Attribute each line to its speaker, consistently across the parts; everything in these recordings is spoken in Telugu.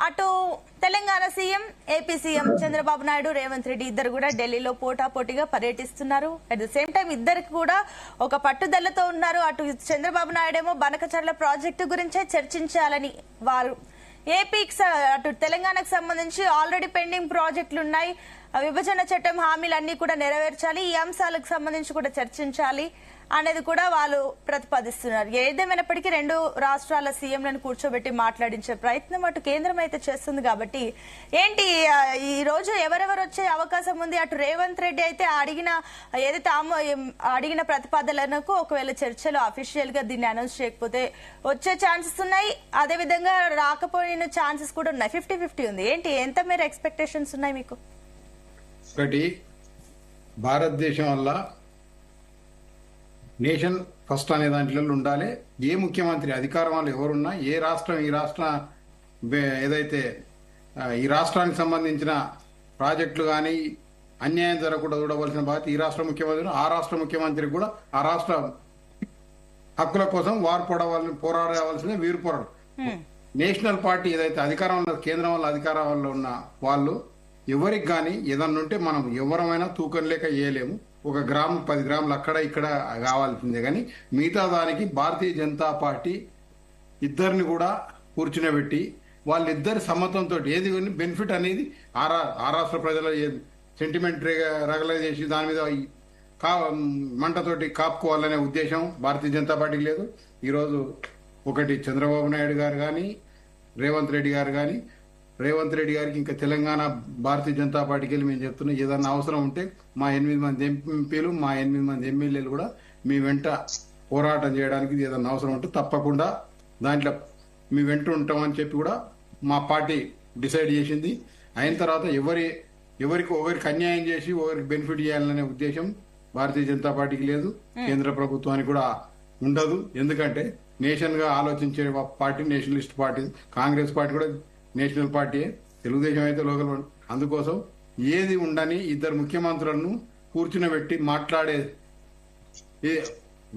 Speaker 1: అటు Telangana CM, AP CM Chandrababu Naidu, Revanth Reddy ఇద్దరు కూడా ఢిల్లీలో పోటాపోటీగా పర్యటిస్తున్నారు. అట్ ద సేమ్ టైం ఇద్దరికి కూడా ఒక పట్టుదలతో ఉన్నారు. అటు చంద్రబాబు నాయుడు ఏమో బనకచర్ల ప్రాజెక్టు గురించే చర్చించాలని వారు, ఏపీకి అటు తెలంగాణకు సంబంధించి ఆల్రెడీ పెండింగ్ ప్రాజెక్టులు ఉన్నాయి, విభజన చట్టం హామీలన్నీ కూడా నెరవేర్చాలి, ఈ అంశాలకు సంబంధించి కూడా చర్చించాలి అనేది కూడా వాళ్ళు ప్రతిపాదిస్తున్నారు. ఏదేమైనప్పటికీ రెండు రాష్ట్రాల సీఎంలను కూర్చోబెట్టి మాట్లాడించే ప్రయత్నం అటు కేంద్రం అయితే చేస్తుంది. కాబట్టి ఏంటి ఈ రోజు ఎవరెవరు వచ్చే అవకాశం ఉంది? అటు రేవంత్ రెడ్డి అయితే అడిగిన ప్రతిపాదనలకు ఒకవేళ చర్చలో అఫీషియల్ గా దీన్ని అనౌన్స్ చేయకపోతే వచ్చే ఛాన్సెస్ ఉన్నాయి, అదేవిధంగా రాకపోయిన ఛాన్సెస్ కూడా ఉన్నాయి. 50-50 ఉంది. ఏంటి ఎంత మేర ఎక్స్పెక్టేషన్స్ ఉన్నాయి మీకు?
Speaker 2: ఒకటి, భారతదేశం వల్ల నేషన్ ఫస్ట్ అనే దాంట్లో ఉండాలి. ఏ ముఖ్యమంత్రి అధికారం వాళ్ళు ఎవరున్నా, ఏ రాష్ట్రం ఏదైతే ఈ రాష్ట్రానికి సంబంధించిన ప్రాజెక్టులు కానీ అన్యాయం జరగకుండా చూడవలసిన బాధ్యత ఈ రాష్ట్ర ముఖ్యమంత్రి, ఆ రాష్ట్ర ముఖ్యమంత్రికి కూడా ఆ రాష్ట్ర హక్కుల కోసం వారు పోరాడవలసిన వీరు పోరాడు. నేషనల్ పార్టీ ఏదైతే అధికారంలో కేంద్రం వల్ల అధికారంలో ఉన్న వాళ్ళు ఎవరికి కానీ ఏదన్నా ఉంటే మనం ఎవరమైనా తూకం లేక వేయలేము. ఒక గ్రామం 10 గ్రాములు అక్కడ ఇక్కడ కావాల్సిందే. కానీ మిగతా దానికి భారతీయ జనతా పార్టీ ఇద్దరిని కూడా కూర్చునబెట్టి వాళ్ళిద్దరి సమ్మతంతో ఏది బెనిఫిట్ అనేది ఆ రాష్ట్ర ప్రజల సెంటిమెంట్ రగలై చేసి దాని మీద మంటతోటి కాపుకోవాలనే ఉద్దేశం భారతీయ జనతా పార్టీకి లేదు. ఈరోజు ఒకటి చంద్రబాబు నాయుడు గారు కానీ రేవంత్ రెడ్డి గారు కానీ, రేవంత్ రెడ్డి గారికి ఇంకా తెలంగాణ భారతీయ జనతా పార్టీకి వెళ్ళి మేము చెప్తున్నాం, ఏదన్నా అవసరం ఉంటే మా 8 మంది ఎంపీలు, మా 8 మంది ఎమ్మెల్యేలు కూడా మీ వెంట పోరాటం చేయడానికి ఏదన్నా అవసరం ఉంటే తప్పకుండా దాంట్లో మీ వెంట ఉంటామని చెప్పి కూడా మా పార్టీ డిసైడ్ చేసింది. అయిన తర్వాత ఒకరికి అన్యాయం చేసి ఒకరికి బెనిఫిట్ చేయాలనే ఉద్దేశం భారతీయ జనతా పార్టీకి లేదు, కేంద్ర ప్రభుత్వానికి కూడా ఉండదు. ఎందుకంటే నేషన్ గా ఆలోచించే party Nationalist party. Congress party కూడా నేషనల్ పార్టీ, తెలుగుదేశం అయితే లోకల్ పార్టీ. అందుకోసం ఏది ఉండని ఇద్దరు ముఖ్యమంత్రులను కూర్చునబెట్టి మాట్లాడే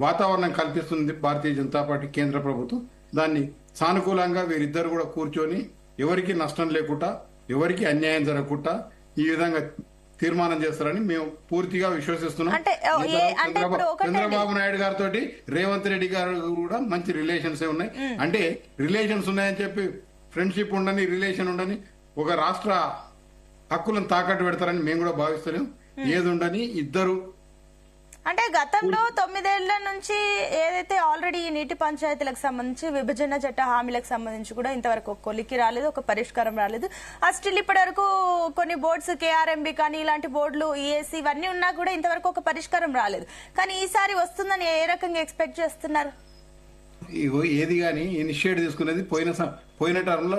Speaker 2: వాతావరణం కల్పిస్తుంది భారతీయ జనతా పార్టీ కేంద్ర ప్రభుత్వం. దాన్ని సానుకూలంగా వీరిద్దరు కూడా కూర్చొని ఎవరికి నష్టం లేకుండా, ఎవరికి అన్యాయం జరగకుండా ఈ విధంగా తీర్మానం చేస్తారని మేము పూర్తిగా విశ్వసిస్తున్నాం. చంద్రబాబు నాయుడు గారితో రేవంత్ రెడ్డి గారు కూడా మంచి రిలేషన్స్ ఉన్నాయి. అంటే రిలేషన్స్ ఉన్నాయని చెప్పి ఫ్రెండ్షిప్ ఉండని, రిలేషన్ ఉండని, ఒక రాష్ట్ర హక్కులను తాకట్టు పెడతారని మేము కూడా భావిస్తున్నాం. ఏది ఉండని ఇద్దరు
Speaker 1: అంటే గతంలో 9 ఏళ్ల నుంచి ఏదైతే ఆల్రెడీ ఈ నీటి పంచాయతీలకు సంబంధించి విభజన చట్ట హామీలకు సంబంధించి కూడా ఇంతవరకు ఒక కొలికి రాలేదు, ఒక పరిష్కారం రాలేదు. స్టిల్ ఇప్పటి వరకు కొన్ని బోర్డ్స్, కేఆర్ఎంబి కానీ ఇలాంటి బోర్డులు, ఈఏసీ ఇవన్నీ ఉన్నా కూడా ఇంతవరకు ఒక పరిష్కారం రాలేదు. కానీ ఈసారి వస్తుందని ఏ రకంగా ఎక్స్పెక్ట్ చేస్తున్నారు?
Speaker 2: ఏది కానీ ఇనిషియేటివ్ తీసుకునేది పోయిన టర్మ్ లో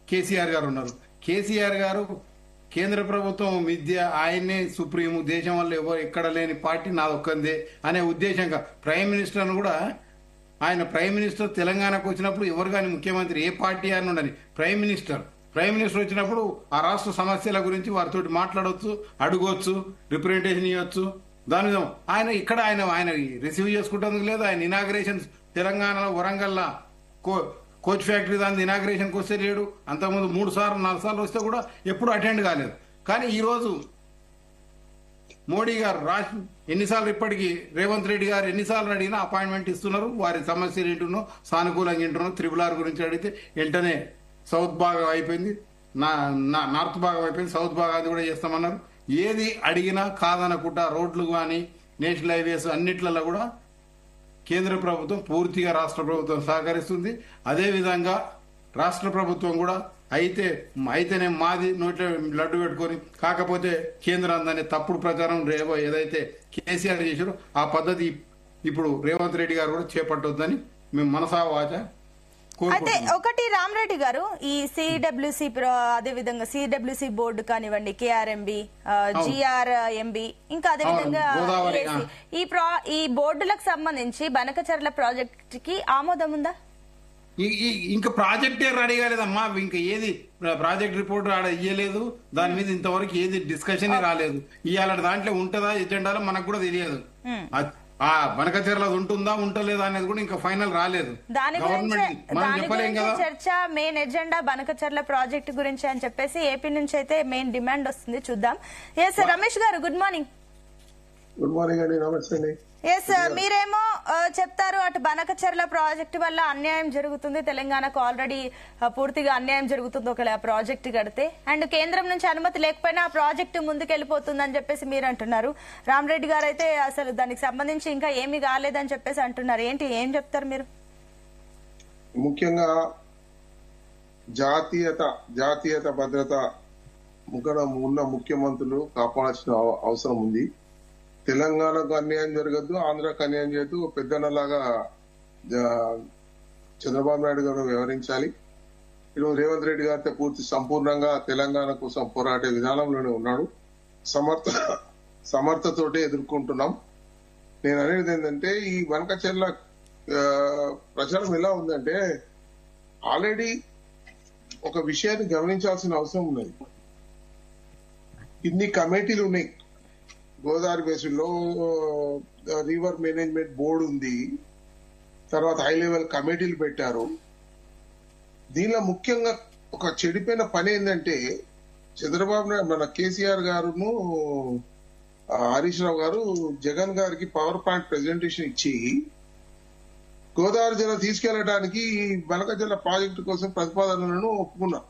Speaker 2: కేసీఆర్ గారు ఉన్నారు. కేసీఆర్ గారు కేంద్ర ప్రభుత్వం విద్య ఆయన్నే సుప్రీము, దేశం వల్ల ఎవరు ఎక్కడ లేని పార్టీ నాదొక్కందే అనే ఉద్దేశంగా ప్రైమ్ మినిస్టర్ను కూడా ఆయన ప్రైమ్ మినిస్టర్ తెలంగాణకు వచ్చినప్పుడు ఎవరు కానీ ముఖ్యమంత్రి ఏ పార్టీ అని ఉండని ప్రైమ్ మినిస్టర్ వచ్చినప్పుడు ఆ రాష్ట్ర సమస్యల గురించి వారితో మాట్లాడవచ్చు, అడగవచ్చు, రిప్రజెంటేషన్ ఇవ్వచ్చు. దాని మీద ఆయన రిసీవ్ చేసుకుంటేందుకు లేదు. ఆయన ఇనాగ్రేషన్ తెలంగాణలో వరంగల్ కోచ్ ఫ్యాక్టరీ దాని ఇనాగ్రేషన్కి వస్తే లేడు. అంతకుముందు 3 సార్లు 4 సార్లు వస్తే కూడా ఎప్పుడు అటెండ్ కాలేదు. కానీ ఈ రోజు మోడీ గారు ఎన్నిసార్లు ఇప్పటికీ రేవంత్ రెడ్డి గారు ఎన్నిసార్లు అడిగినా అపాయింట్మెంట్ ఇస్తున్నారు. వారి సమస్యలు ఏంటున్నో సానుకూలంగా ఏంటున్నో RRR గురించి అడిగితే వెంటనే సౌత్ భాగం అయిపోయింది, నార్త్ భాగం అయిపోయింది, సౌత్ భాగాన్ని కూడా చేస్తామన్నారు. ఏది అడిగినా కాదనకుండా రోడ్లు కానీ నేషనల్ హైవేస్ అన్నిట్లలో కూడా కేంద్ర ప్రభుత్వం పూర్తిగా రాష్ట్ర ప్రభుత్వం సహకరిస్తుంది. అదేవిధంగా రాష్ట్ర ప్రభుత్వం కూడా అయితేనే మాది నోట్లో లడ్డు పెట్టుకొని కాకపోతే కేంద్రం దాన్ని తప్పుడు ప్రచారం ఏదైతే కేసీఆర్ చేశారో ఆ పద్ధతి ఇప్పుడు రేవంత్ రెడ్డి గారు కూడా చేపట్టొద్దని మేము మనసా వాచ.
Speaker 1: అయితే ఒకటి, రామరెడ్డి గారు, ఈ సిడబ్ల్యూసి అదేవిధంగా సిడబ్ల్యూసి బోర్డు కానివ్వండి, కేఆర్ఎంబి, జిఆర్ఎంబి, ఇంకా అదేవిధంగా ఈ బోర్డులకు సంబంధించి బనకచర్ల ప్రాజెక్ట్ కి ఆమోదం ఉందా?
Speaker 2: ఇంకా ప్రాజెక్టే రెడీ కాలేదమ్మా. ఇంకా ఏది ప్రాజెక్ట్ రిపోర్ట్ ఇయ్యలేదు. దాని మీద ఇంతవరకు ఏది డిస్కషన్ రాలేదు. ఇవాళ దాంట్లో ఉంటుందా ఎజెండాలో మనకు కూడా తెలియదు. ఆ బనకచెర్లది ఉంటుందా ఉంటలేదా అనేది కూడా ఇంకా ఫైనల్ రాలేదు.
Speaker 1: దాని గురించి
Speaker 2: మనం చెప్పలేం కదా.
Speaker 1: చర్చ మెయిన్ ఎజెండా బనకచర్ల ప్రాజెక్ట్ గురించి అని చెప్పేసి ఏపీ నుంచి అయితే మెయిన్ డిమాండ్ వస్తుంది. చూద్దాం. ఎస్ రమేష్ గారు, గుడ్ మార్నింగ్.
Speaker 3: గుడ్ మార్నింగ్ అండి. నమస్తే అండి.
Speaker 1: ఎస్ మీరేమో చెప్తారు అటు బనకచర్ల ప్రాజెక్టు వల్ల అన్యాయం జరుగుతుంది, తెలంగాణకు ఆల్రెడీ పూర్తిగా అన్యాయం జరుగుతుంది ఒకవేళ ఆ ప్రాజెక్టు కడితే, అండ్ కేంద్రం నుంచి అనుమతి లేకపోయినా ఆ ప్రాజెక్టు ముందుకెళ్లిపోతుంది అని చెప్పేసి మీరు అంటున్నారు. రామరెడ్డి గారు అయితే అసలు దానికి సంబంధించి ఇంకా ఏమీ కాలేదని చెప్పేసి అంటున్నారు. ఏం చెప్తారు మీరు?
Speaker 3: ముఖ్యంగా జాతీయత భద్రత ఉన్న ముఖ్యమంత్రులు కాపాడాల్సిన అవసరం ఉంది. తెలంగాణకు అన్యాయం జరగద్దు, ఆంధ్రాకు అన్యాయం చేయద్దు. పెద్దన్నలాగా చంద్రబాబు నాయుడు గారు వ్యవహరించాలి. ఈరోజు రేవంత్ రెడ్డి గారితో సంపూర్ణంగా తెలంగాణ కోసం పోరాడే విధానంలోనే ఉన్నాడు. సమర్థతోటే ఎదుర్కొంటున్నాం. నేను అనేది ఏంటంటే ఈ బనకచెర్ల ప్రచారం ఎలా ఉందంటే ఆల్రెడీ ఒక విషయాన్ని గమనించాల్సిన అవసరం ఉన్నది. ఇన్ని కమిటీలు ఉన్నాయి. గోదావరి బేసిన్లో రివర్ మేనేజ్మెంట్ బోర్డు ఉంది, తర్వాత హై లెవెల్ కమిటీలు పెట్టారు. దీనిలో ముఖ్యంగా ఒక చెడిపోయిన పని ఏంటంటే చంద్రబాబు నాయుడు మన కేసీఆర్ గారును హరీష్ రావు గారు జగన్ గారికి పవర్ పాయింట్ ప్రెజెంటేషన్ ఇచ్చి గోదావరి జిల్లా తీసుకెళ్లడానికి బనకచెర్ల ప్రాజెక్టు కోసం ప్రతిపాదనలను ఒప్పుకున్నారు.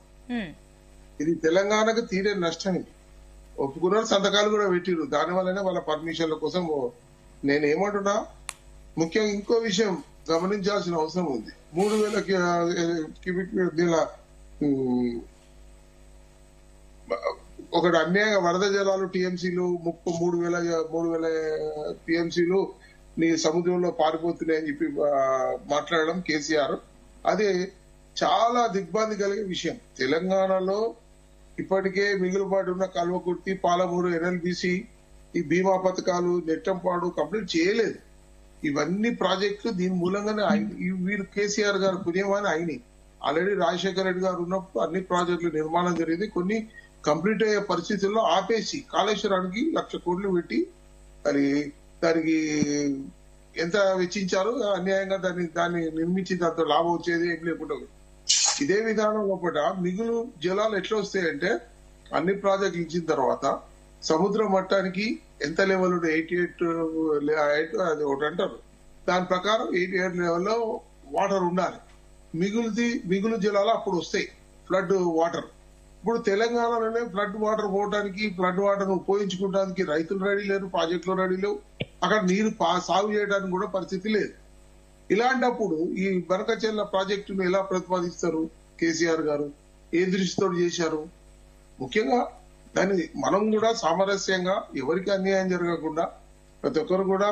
Speaker 3: ఇది తెలంగాణకు తీరే నష్టం. ఇది ఒప్పుకున్నారు, సంతకాలు కూడా పెట్టిరు. దానివల్లనే వాళ్ళ పర్మిషన్ల కోసం. నేను ఏమంటున్నా, ముఖ్యంగా ఇంకో విషయం గమనించాల్సిన అవసరం ఉంది. 3000 క్యూబిక్ ఒకటి అన్యాయంగా వరద జలాలు టీఎంసీలు 3,000 టీఎంసీలు నీ సముద్రంలో పారిపోతున్నాయని చెప్పి మాట్లాడడం కేసీఆర్, అదే చాలా దిగ్భ్రాంతి కలిగే విషయం. తెలంగాణలో ఇప్పటికే మిగులుబాటు ఉన్న కల్వకుర్తి, పాలమూరు, ఎన్ఎల్బిసి, ఈ బీమా పథకాలు, నెట్టంపాడు కంప్లీట్ చేయలేదు. ఇవన్నీ ప్రాజెక్టులు దీని మూలంగానే వీరు కేసీఆర్ గారు పుణ్యమాని అయినాయి. ఆల్రెడీ రాజశేఖర రెడ్డి గారు ఉన్నప్పుడు అన్ని ప్రాజెక్టులు నిర్మాణం జరిగింది. కొన్ని కంప్లీట్ అయ్యే పరిస్థితుల్లో ఆపేసి కాళేశ్వరానికి 1,00,000 కోట్లు పెట్టి మరి దానికి ఎంత వెచ్చించారు, అన్యాయంగా దాన్ని నిర్మించి దాంతో లాభం వచ్చేది ఏం లేకుండా. ఇదే విధానం లోపల మిగులు జలాలు ఎట్లా వస్తాయంటే అన్ని ప్రాజెక్టులు ఇచ్చిన తర్వాత సముద్ర మట్టానికి ఎంత లెవెల్ 88 అది ఒకటి అంటారు. దాని ప్రకారం 88 లెవెల్లో వాటర్ ఉండాలి. మిగులు జలాలు అప్పుడు వస్తాయి, ఫ్లడ్ వాటర్. ఇప్పుడు తెలంగాణలోనే ఫ్లడ్ వాటర్ పోవడానికి, ఫ్లడ్ వాటర్ ఉపయోగించుకోవడానికి రైతులు రెడీ లేరు, ప్రాజెక్టులు రెడీ లేవు. అక్కడ నీరు సాగు చేయడానికి కూడా పరిస్థితి లేదు. ఇలాంటప్పుడు ఈ బనకచెర్ల ప్రాజెక్టును ఎలా ప్రతిపాదిస్తారు కేసీఆర్ గారు? ఏ దృష్టితో చేశారు? ముఖ్యంగా దాన్ని మనం కూడా సామరస్యంగా ఎవరికి అన్యాయం జరగకుండా ప్రతి ఒక్కరు కూడా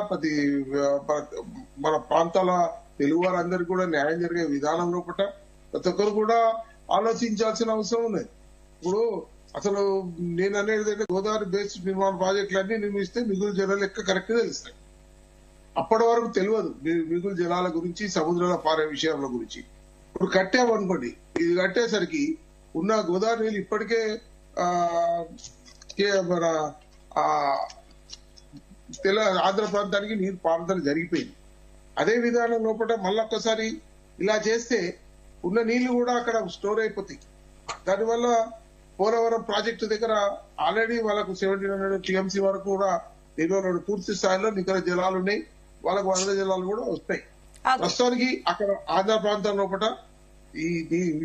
Speaker 3: మన ప్రాంతాల తెలుగు వారందరికీ కూడా న్యాయం జరిగే విధానం లోపల ప్రతి ఒక్కరు కూడా ఆలోచించాల్సిన అవసరం ఉన్నది. ఇప్పుడు అసలు నేను అనేది గోదావరి బేస్డ్ నిర్మాణ ప్రాజెక్టులన్నీ నిర్మిస్తే మిగులు జలాలు లెక్క కరెక్ట్ గా తెలుస్తాయి. అప్పటి వరకు తెలియదు మిగులు జలాల గురించి, సముద్రాల పారే విషయాల గురించి. ఇప్పుడు కట్టామనుకోండి, ఇది కట్టేసరికి ఉన్న గోదావరి నీళ్ళు ఇప్పటికే మన ఆంధ్ర ప్రాంతానికి నీరు పారుదల జరిగిపోయింది. అదే విధానం లోపల మళ్ళొక్కసారి ఇలా చేస్తే ఉన్న నీళ్లు కూడా అక్కడ స్టోర్ అయిపోతాయి. దానివల్ల పోలవరం ప్రాజెక్టు దగ్గర ఆల్రెడీ వాళ్ళకు 1700 టీఎంసీ వరకు కూడా నిల్వలు పూర్తి స్థాయిలో నికర జలాలు ఉన్నాయి. వాళ్ళకు వరద జలాలు కూడా వస్తాయి. ప్రస్తుతానికి అక్కడ ఆంధ్ర ప్రాంతం లోపల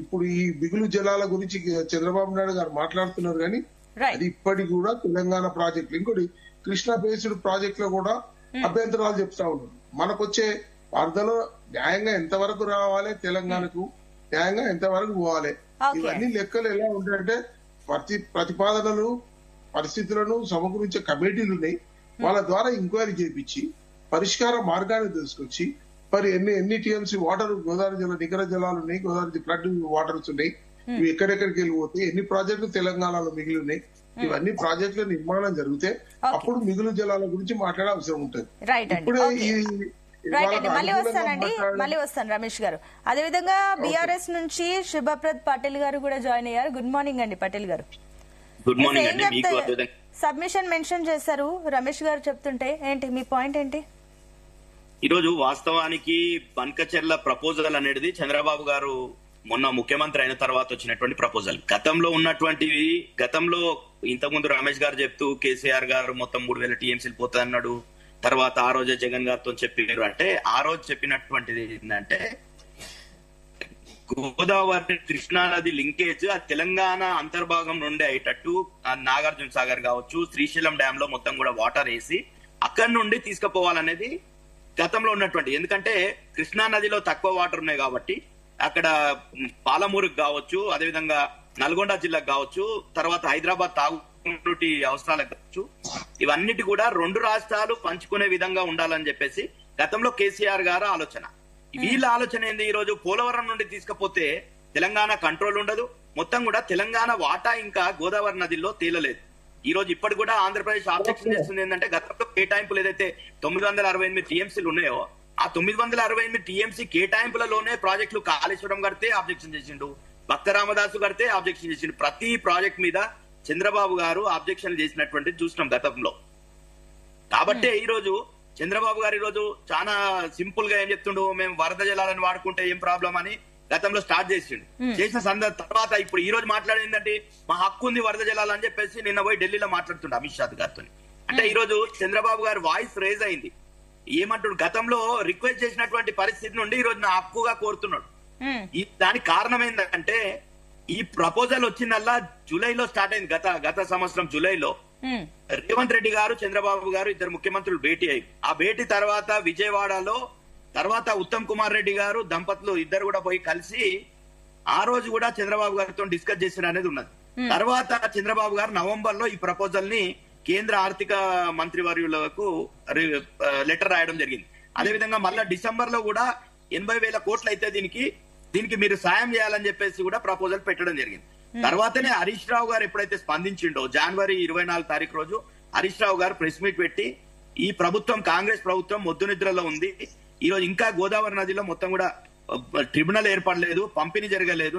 Speaker 3: ఇప్పుడు ఈ మిగులు జలాల గురించి చంద్రబాబు నాయుడు గారు మాట్లాడుతున్నారు, కానీ అది ఇప్పటికి కూడా తెలంగాణ ప్రాజెక్టులు, ఇంకోటి కృష్ణా బేస్డ్ ప్రాజెక్ట్ లో కూడా అభ్యంతరాలు చెప్తా ఉన్నారు. మనకొచ్చే వరదలో న్యాయంగా ఎంతవరకు రావాలి, తెలంగాణకు న్యాయంగా ఎంతవరకు పోవాలి, ఇవన్నీ లెక్కలు ఎలా ఉంటాయంటే ప్రతిపాదనలు, పరిస్థితులను సమకూరించే కమిటీలు ఉన్నాయి. వాళ్ళ ద్వారా ఎంక్వైరీ చేయించి పరిష్కార మార్గాన్ని తీసుకొచ్చి మరి ఎన్ని టీఎంసీ వాటర్ గోదావరి జిల్లా నికర జలాలు ఉన్నాయి, గోదావరి ఫ్లడ్ వాటర్స్ ఉన్నాయి, ఇవి ఎక్కడెక్కడికి వెళ్ళిపోతాయి, ఎన్ని ప్రాజెక్టులు తెలంగాణలో మిగిలి ఉన్నాయి, ఇవన్నీ ప్రాజెక్టుల నిర్మాణం జరిగితే అప్పుడు మిగులు జలాల గురించి మాట్లాడే అవసరం ఉంటుంది. ఇప్పుడే
Speaker 1: మళ్ళీ వస్తాను రమేష్ గారు. అదేవిధంగా బీఆర్ఎస్ నుంచి శుభప్రద్ పటేల్ గారు కూడా జాయిన్ అయ్యారు. గుడ్ మార్నింగ్ అండి పటేల్ గారు.
Speaker 4: Good morning.
Speaker 1: సబ్మిషన్ మెన్షన్ చేశారు రమేష్ గారు చెప్తుంటే, ఏంటి మీ పాయింట్ ఏంటి?
Speaker 4: ఈరోజు వాస్తవానికి బంకచెర్ల ప్రపోజల్ అనేది చంద్రబాబు గారు మొన్న ముఖ్యమంత్రి అయిన తర్వాత వచ్చినటువంటి ప్రపోజల్. గతంలో ఇంతకుముందు రమేష్ గారు చెప్తూ కేసీఆర్ గారు మొత్తం 3000 టీఎంసీలు పోతా అన్నాడు. తర్వాత ఆ రోజే జగన్ గారితో చెప్పారు. అంటే ఆ రోజు చెప్పినటువంటిది ఏంటంటే గోదావరి కృష్ణా నది లింకేజ్ ఆ తెలంగాణ అంతర్భాగం నుండి అయ్యేటట్టు నాగార్జున సాగర్ కావచ్చు, శ్రీశైలం డ్యామ్ లో మొత్తం కూడా వాటర్ వేసి అక్కడి నుండి తీసుకుపోవాలనేది గతంలో ఉన్నటువంటి. ఎందుకంటే కృష్ణా నదిలో తక్కువ వాటర్ ఉన్నాయి కాబట్టి అక్కడ పాలమూరుకు కావచ్చు, అదేవిధంగా నల్గొండ జిల్లాకు కావచ్చు, తర్వాత హైదరాబాద్ తాగునీటి అవసరాలకు కావచ్చు, ఇవన్నిటి కూడా 2 రాష్ట్రాలు పంచుకునే విధంగా ఉండాలని చెప్పేసి గతంలో కేసీఆర్ గారు ఆలోచన. వీళ్ళ ఆలోచన ఏంది? ఈ రోజు పోలవరం నుండి తీసుకపోతే తెలంగాణ కంట్రోల్ ఉండదు, మొత్తం కూడా తెలంగాణ వాటా ఇంకా గోదావరి నదిలో తేలలేదు. ఈ రోజు ఇప్పటి కూడా ఆంధ్రప్రదేశ్ ఆబ్జెక్షన్ చేస్తుంది ఏంటంటే గతంలో కేటాయింపులు ఏదైతే 968 టీఎంసీలు ఉన్నాయో ఆ 968 టీఎంసీ కేటాయింపులలోనే ప్రాజెక్టులు కాళేశ్వరం కడితే ఆబ్జెక్షన్ చేసిండు, భక్త రామదాసు కడితే ఆబ్జెక్షన్ చేసిండు. ప్రతి ప్రాజెక్ట్ మీద చంద్రబాబు గారు ఆబ్జెక్షన్ చేసినటువంటి చూసినాం గతంలో. కాబట్టే ఈ రోజు చంద్రబాబు గారు ఈ రోజు చాలా సింపుల్ గా ఏం చెప్తుండు, మేము వరద జలాలను వాడుకుంటే ఏం ప్రాబ్లం అని గతంలో స్టార్ట్ చేసిండు. చేసిన తర్వాత ఇప్పుడు ఈ రోజు మాట్లాడిందంటే మా హక్కు ఉంది వరద జలాలు అని చెప్పేసి నిన్న పోయి ఢిల్లీలో మాట్లాడుతుండే అమిత్ షా గారితో. అంటే ఈ రోజు చంద్రబాబు గారు వాయిస్ రేజ్ అయింది. ఏమంటుడు, గతంలో రిక్వెస్ట్ చేసినటువంటి పరిస్థితి నుండి ఈ రోజు నా హక్కుగా కోరుతున్నాడు. దానికి కారణం ఏంటంటే ఈ ప్రపోజల్ వచ్చిందల్లా జూలైలో స్టార్ట్ అయింది. గత సంవత్సరం జూలైలో రేవంత్ రెడ్డి గారు, చంద్రబాబు గారు ఇద్దరు ముఖ్యమంత్రులు భేటీ అయ్యి ఆ భేటీ తర్వాత విజయవాడలో తర్వాత ఉత్తమ్ కుమార్ రెడ్డి గారు దంపతులు ఇద్దరు కూడా పోయి కలిసి ఆ రోజు కూడా చంద్రబాబు గారితో డిస్కస్ చేసిన అనేది ఉన్నది. తర్వాత చంద్రబాబు గారు నవంబర్ లో ఈ ప్రపోజల్ ని కేంద్ర ఆర్థిక మంత్రివర్యులకు లెటర్ రాయడం జరిగింది. అదేవిధంగా మళ్ళా డిసెంబర్ లో కూడా 80,000 కోట్లు అయితే దీనికి మీరు సాయం చేయాలని చెప్పేసి కూడా ప్రపోజల్ పెట్టడం జరిగింది. తర్వాతనే హరీష్ రావు గారు ఎప్పుడైతే స్పందించిండో జనవరి 24 తారీఖు రోజు హరీష్ రావు గారు ప్రెస్ మీట్ పెట్టి ఈ ప్రభుత్వం కాంగ్రెస్ ప్రభుత్వం మొద్దు నిద్రలో ఉంది, ఈ రోజు ఇంకా గోదావరి నదిలో మొత్తం కూడా ట్రిబ్యునల్ ఏర్పడలేదు, పంపిణీ జరగలేదు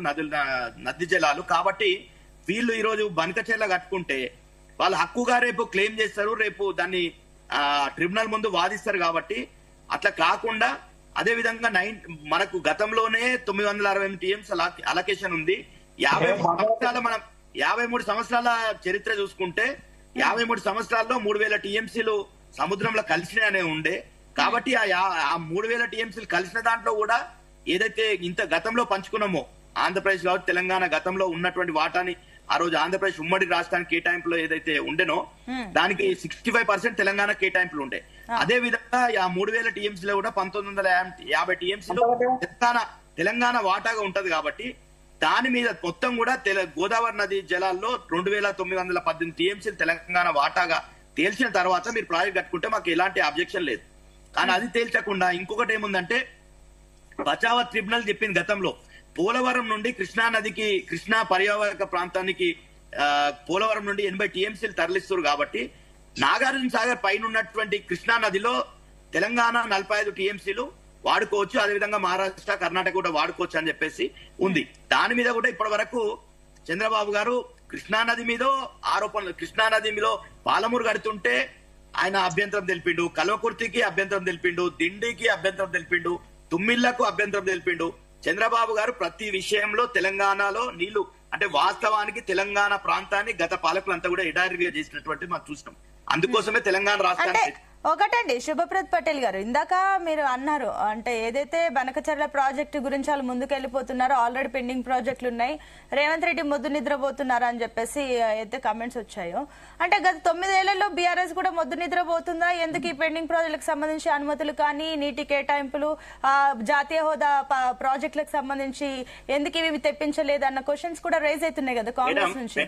Speaker 4: నది జలాలు, కాబట్టి వీళ్ళు ఈ రోజు బనకచెర్ల కట్టుకుంటే వాళ్ళ హక్కుగా రేపు క్లెయిమ్ చేస్తారు, రేపు దాన్ని ట్రిబ్యునల్ ముందు వాదిస్తారు. కాబట్టి అట్లా కాకుండా అదే విధంగా మనకు గతంలోనే 968 టీఎంస్ అలొకేషన్ ఉంది. 53 సంవత్సరాల చరిత్ర చూసుకుంటే 53 సంవత్సరాల్లో 3000 టీఎంసీలు సముద్రంలో కలిసినాయనే ఉండే. కాబట్టి ఆ 3000 టీఎంసీలు కలిసిన దాంట్లో కూడా ఏదైతే ఇంత గతంలో పంచుకున్నామో ఆంధ్రప్రదేశ్ కావచ్చు తెలంగాణ గతంలో ఉన్నటువంటి వాటాని ఆ రోజు ఆంధ్రప్రదేశ్ ఉమ్మడి రాష్ట్రానికి కేటాయింపులో ఏదైతే ఉండేనో దానికి 65% తెలంగాణ కేటాయింపులు ఉండే. అదే విధంగా ఆ 3000 టీఎంసీలో కూడా 1950 టీఎంసీలు తెలంగాణ వాటాగా ఉంటది. కాబట్టి దాని మీద మొత్తం కూడా గోదావరి నది జలాల్లో 2918 టీఎంసీలు తెలంగాణ వాటాగా తేల్చిన తర్వాత మీరు ప్రాజెక్ట్ కట్టుకుంటే మాకు ఎలాంటి అబ్జెక్షన్ లేదు. కానీ అది తేల్చకుండా ఇంకొకటి ఏముందంటే బచావత్ ట్రిబ్యునల్ చెప్పింది గతంలో పోలవరం నుండి కృష్ణా నదికి కృష్ణా పర్యావరక ప్రాంతానికి పోలవరం నుండి 80 టీఎంసీలు తరలిస్తారు. కాబట్టి నాగార్జున సాగర్ పైన ఉన్నటువంటి కృష్ణా నదిలో తెలంగాణ 45 టీఎంసీలు వాడుకోవచ్చు, అదేవిధంగా మహారాష్ట్ర కర్ణాటక కూడా వాడుకోవచ్చు అని చెప్పేసి ఉంది. దాని మీద కూడా ఇప్పటి వరకు చంద్రబాబు గారు కృష్ణానది మీద ఆరోపణలు, కృష్ణానది మీద పాలమూరు కడుతుంటే ఆయన అభ్యంతరం తెలిపిండు, కల్వకుర్తికి అభ్యంతరం తెలిపిండు, దిండికి అభ్యంతరం తెలిపిండు, తుమ్మిళ్లకు అభ్యంతరం తెలిపిండు. చంద్రబాబు గారు ప్రతి విషయంలో తెలంగాణలో నీళ్లు అంటే వాస్తవానికి తెలంగాణ ప్రాంతాన్ని గత పాలకులంతా కూడా ఎడారిగా చేసినటువంటి మనం చూసినాం. అందుకోసమే తెలంగాణ రాష్ట్రాన్ని
Speaker 1: ఒకటండి శుభప్రద్ పటేల్ గారు, ఇందాక మీరు అన్నారు అంటే ఏదైతే బనకచెర్ల ప్రాజెక్టు గురించి వాళ్ళు ముందుకెళ్లిపోతున్నారో ఆల్రెడీ పెండింగ్ ప్రాజెక్టులు ఉన్నాయి, రేవంత్ రెడ్డి మొద్దు నిద్రపోతున్నారు అని చెప్పేసి అయితే కామెంట్స్ వచ్చాయో, అంటే గత 9 ఏళ్లలో బీఆర్ఎస్ కూడా మొద్దు నిద్రపోతుందా? ఎందుకు ఈ పెండింగ్ ప్రాజెక్టులకు సంబంధించి అనుమతులు కానీ నీటి కేటాయింపులు జాతీయ హోదా ప్రాజెక్టులకు సంబంధించి ఎందుకు ఇవి తెప్పించలేదు అన్న క్వశ్చన్స్ కూడా రైజ్ అవుతున్నాయి కదా కాంగ్రెస్ నుంచి.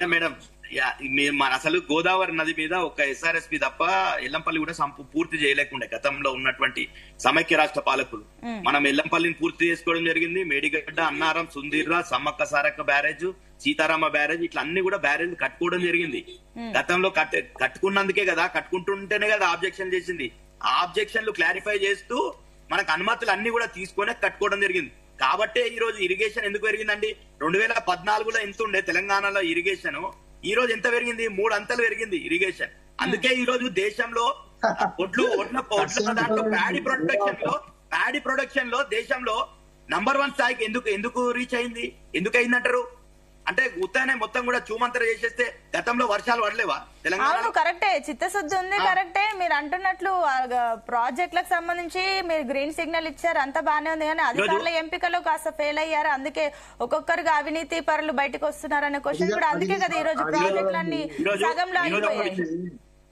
Speaker 4: మన అసలు గోదావరి నది మీద ఒక ఎస్ఆర్ఎస్పి తప్ప ఎల్లంపల్లి కూడా పూర్తి చేయలేకుండే గతంలో ఉన్నటువంటి సమైక్య రాష్ట్ర పాలకులు. మనం ఎల్లంపల్లిని పూర్తి చేసుకోవడం జరిగింది. మేడిగడ్డ, అన్నారం, సుందీర్రా, సమ్మక్క సారక్క బ్యారేజ్, సీతారామ బ్యారేజ్ ఇట్లా అన్ని కూడా బ్యారేజ్ కట్టుకోవడం జరిగింది. గతంలో కట్టుకున్నందుకే కదా, కట్టుకుంటుంటేనే కదా ఆబ్జెక్షన్ చేసింది. ఆ ఆబ్జెక్షన్లు క్లారిఫై చేస్తూ మనకు అనుమతులు అన్ని కూడా తీసుకొని కట్టుకోవడం జరిగింది. కాబట్టే ఈ రోజు ఇరిగేషన్ ఎందుకు పెరిగిందండి? 2014లో ఎంత ఉండే తెలంగాణలో ఇరిగేషన్, ఈ రోజు ఎంత పెరిగింది? 3 అంతలు పెరిగింది ఇరిగేషన్. అందుకే ఈ రోజు దేశంలో ఒడ్ల దాంట్లో ప్యాడీ ప్రొడక్షన్ లో దేశంలో #1 స్థాయికి ఎందుకు రీచ్ అయింది? ఎందుకు అయిందంటారు? అంటే ఉత్తానే మొత్తం కూడా చూమంతర చేసేస్తే గతంలో వర్షాలు పడలేవా తెలంగాణ?
Speaker 1: అవును, కరెక్టే, చిత్తశుద్ధి ఉంది, కరెక్టే. మీరు అంటున్నట్లు ప్రాజెక్టులకు సంబంధించి మీరు గ్రీన్ సిగ్నల్ ఇచ్చారు, అంతా బానే ఉంది. కానీ అధికారుల ఎంపికలో కాస్త ఫెయిల్ అయ్యారు, అందుకే ఒక్కొక్కరుగా అవినీతి పరులు బయటకు వస్తున్నారు అనే క్వశ్చన్ కూడా అందుకే కదా ఈ రోజు ప్రాజెక్టులన్నీ సగంలో ఆగిపోయాయి.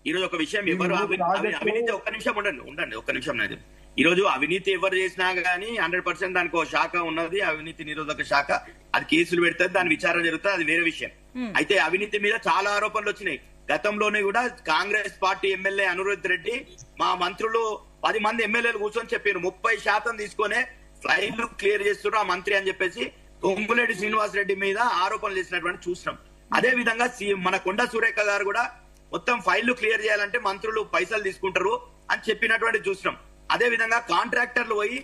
Speaker 4: ఈ రోజు ఒక విషయం, ఎవరు అవినీతి ఒక్క నిమిషం ఉండండి ఒక్క నిమిషం నాది. ఈ రోజు అవినీతి ఎవరు చేసినా గానీ 100% దానికి ఒక శాఖ ఉన్నది, అవినీతి నిరోధక శాఖ. అది కేసులు పెడుతుంది, దాని విచారణ జరుగుతుంది, అది వేరే విషయం. అయితే అవినీతి మీద చాలా ఆరోపణలు వచ్చినాయి. గతంలోనే కూడా కాంగ్రెస్ పార్టీ ఎమ్మెల్యే అనిరుద్ రెడ్డి మా మంత్రులు 10 మంది ఎమ్మెల్యేలు కూర్చొని చెప్పారు 30% తీసుకునే ఫైళ్లు క్లియర్ చేస్తున్నారు ఆ మంత్రి అని చెప్పేసి పొంగులేటి శ్రీనివాస్ రెడ్డి మీద ఆరోపణలు చేసినటువంటి చూసినాం. అదే విధంగా మన కొండా సురేఖ గారు కూడా మొత్తం ఫైళ్లు క్లియర్ చేయాలంటే మంత్రులు పైసలు తీసుకుంటారు అని చెప్పినటువంటి చూసినాం. అదే విధంగా కాంట్రాక్టర్లు పోయి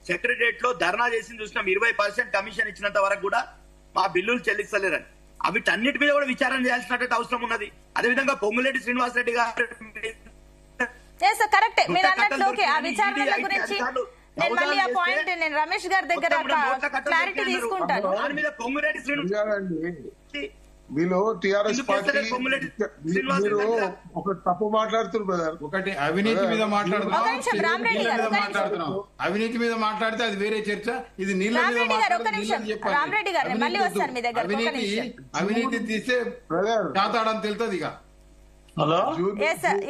Speaker 4: సెక్రటరియట్ లో ధర్నా చేసి చూసినాం. 20% కమిషన్ ఇచ్చినంత వరకు కూడా మా బిల్లులు చెల్లిస్తలేరని. వీటన్నిటి మీద కూడా విచారణ చేయాల్సినటువంటి అవసరం ఉన్నది. అదే విధంగా పొంగులేటి శ్రీనివాస్ రెడ్డి గారు
Speaker 1: కరెక్ట్ మీరు అన్నట్లు ఆ విచారణల గురించి నేను మళ్ళీ ఆ పాయింట్ నేను రమేష్ గారి దగ్గర క్లారిటీ తీసుకుంటాను.
Speaker 4: పొంగులేటి శ్రీనివాస్
Speaker 3: మీలో టిఆర్ఎస్ పార్టీ మీరు ఒక తప్పు మాట్లాడుతున్నారు బ్రదర్.
Speaker 2: ఒకటి అవినీతి మీద మాట్లాడుతున్నాం, అవినీతి మీద మాట్లాడితే అది వేరే చర్చ, ఇది నీళ్ళ మీద
Speaker 1: రామరెడ్డి గారు మళ్ళీ వస్తారు మీ దగ్గర.
Speaker 2: అవినీతి తీస్తే చాతాడని తెలుస్తుంది ఇక.
Speaker 5: హలో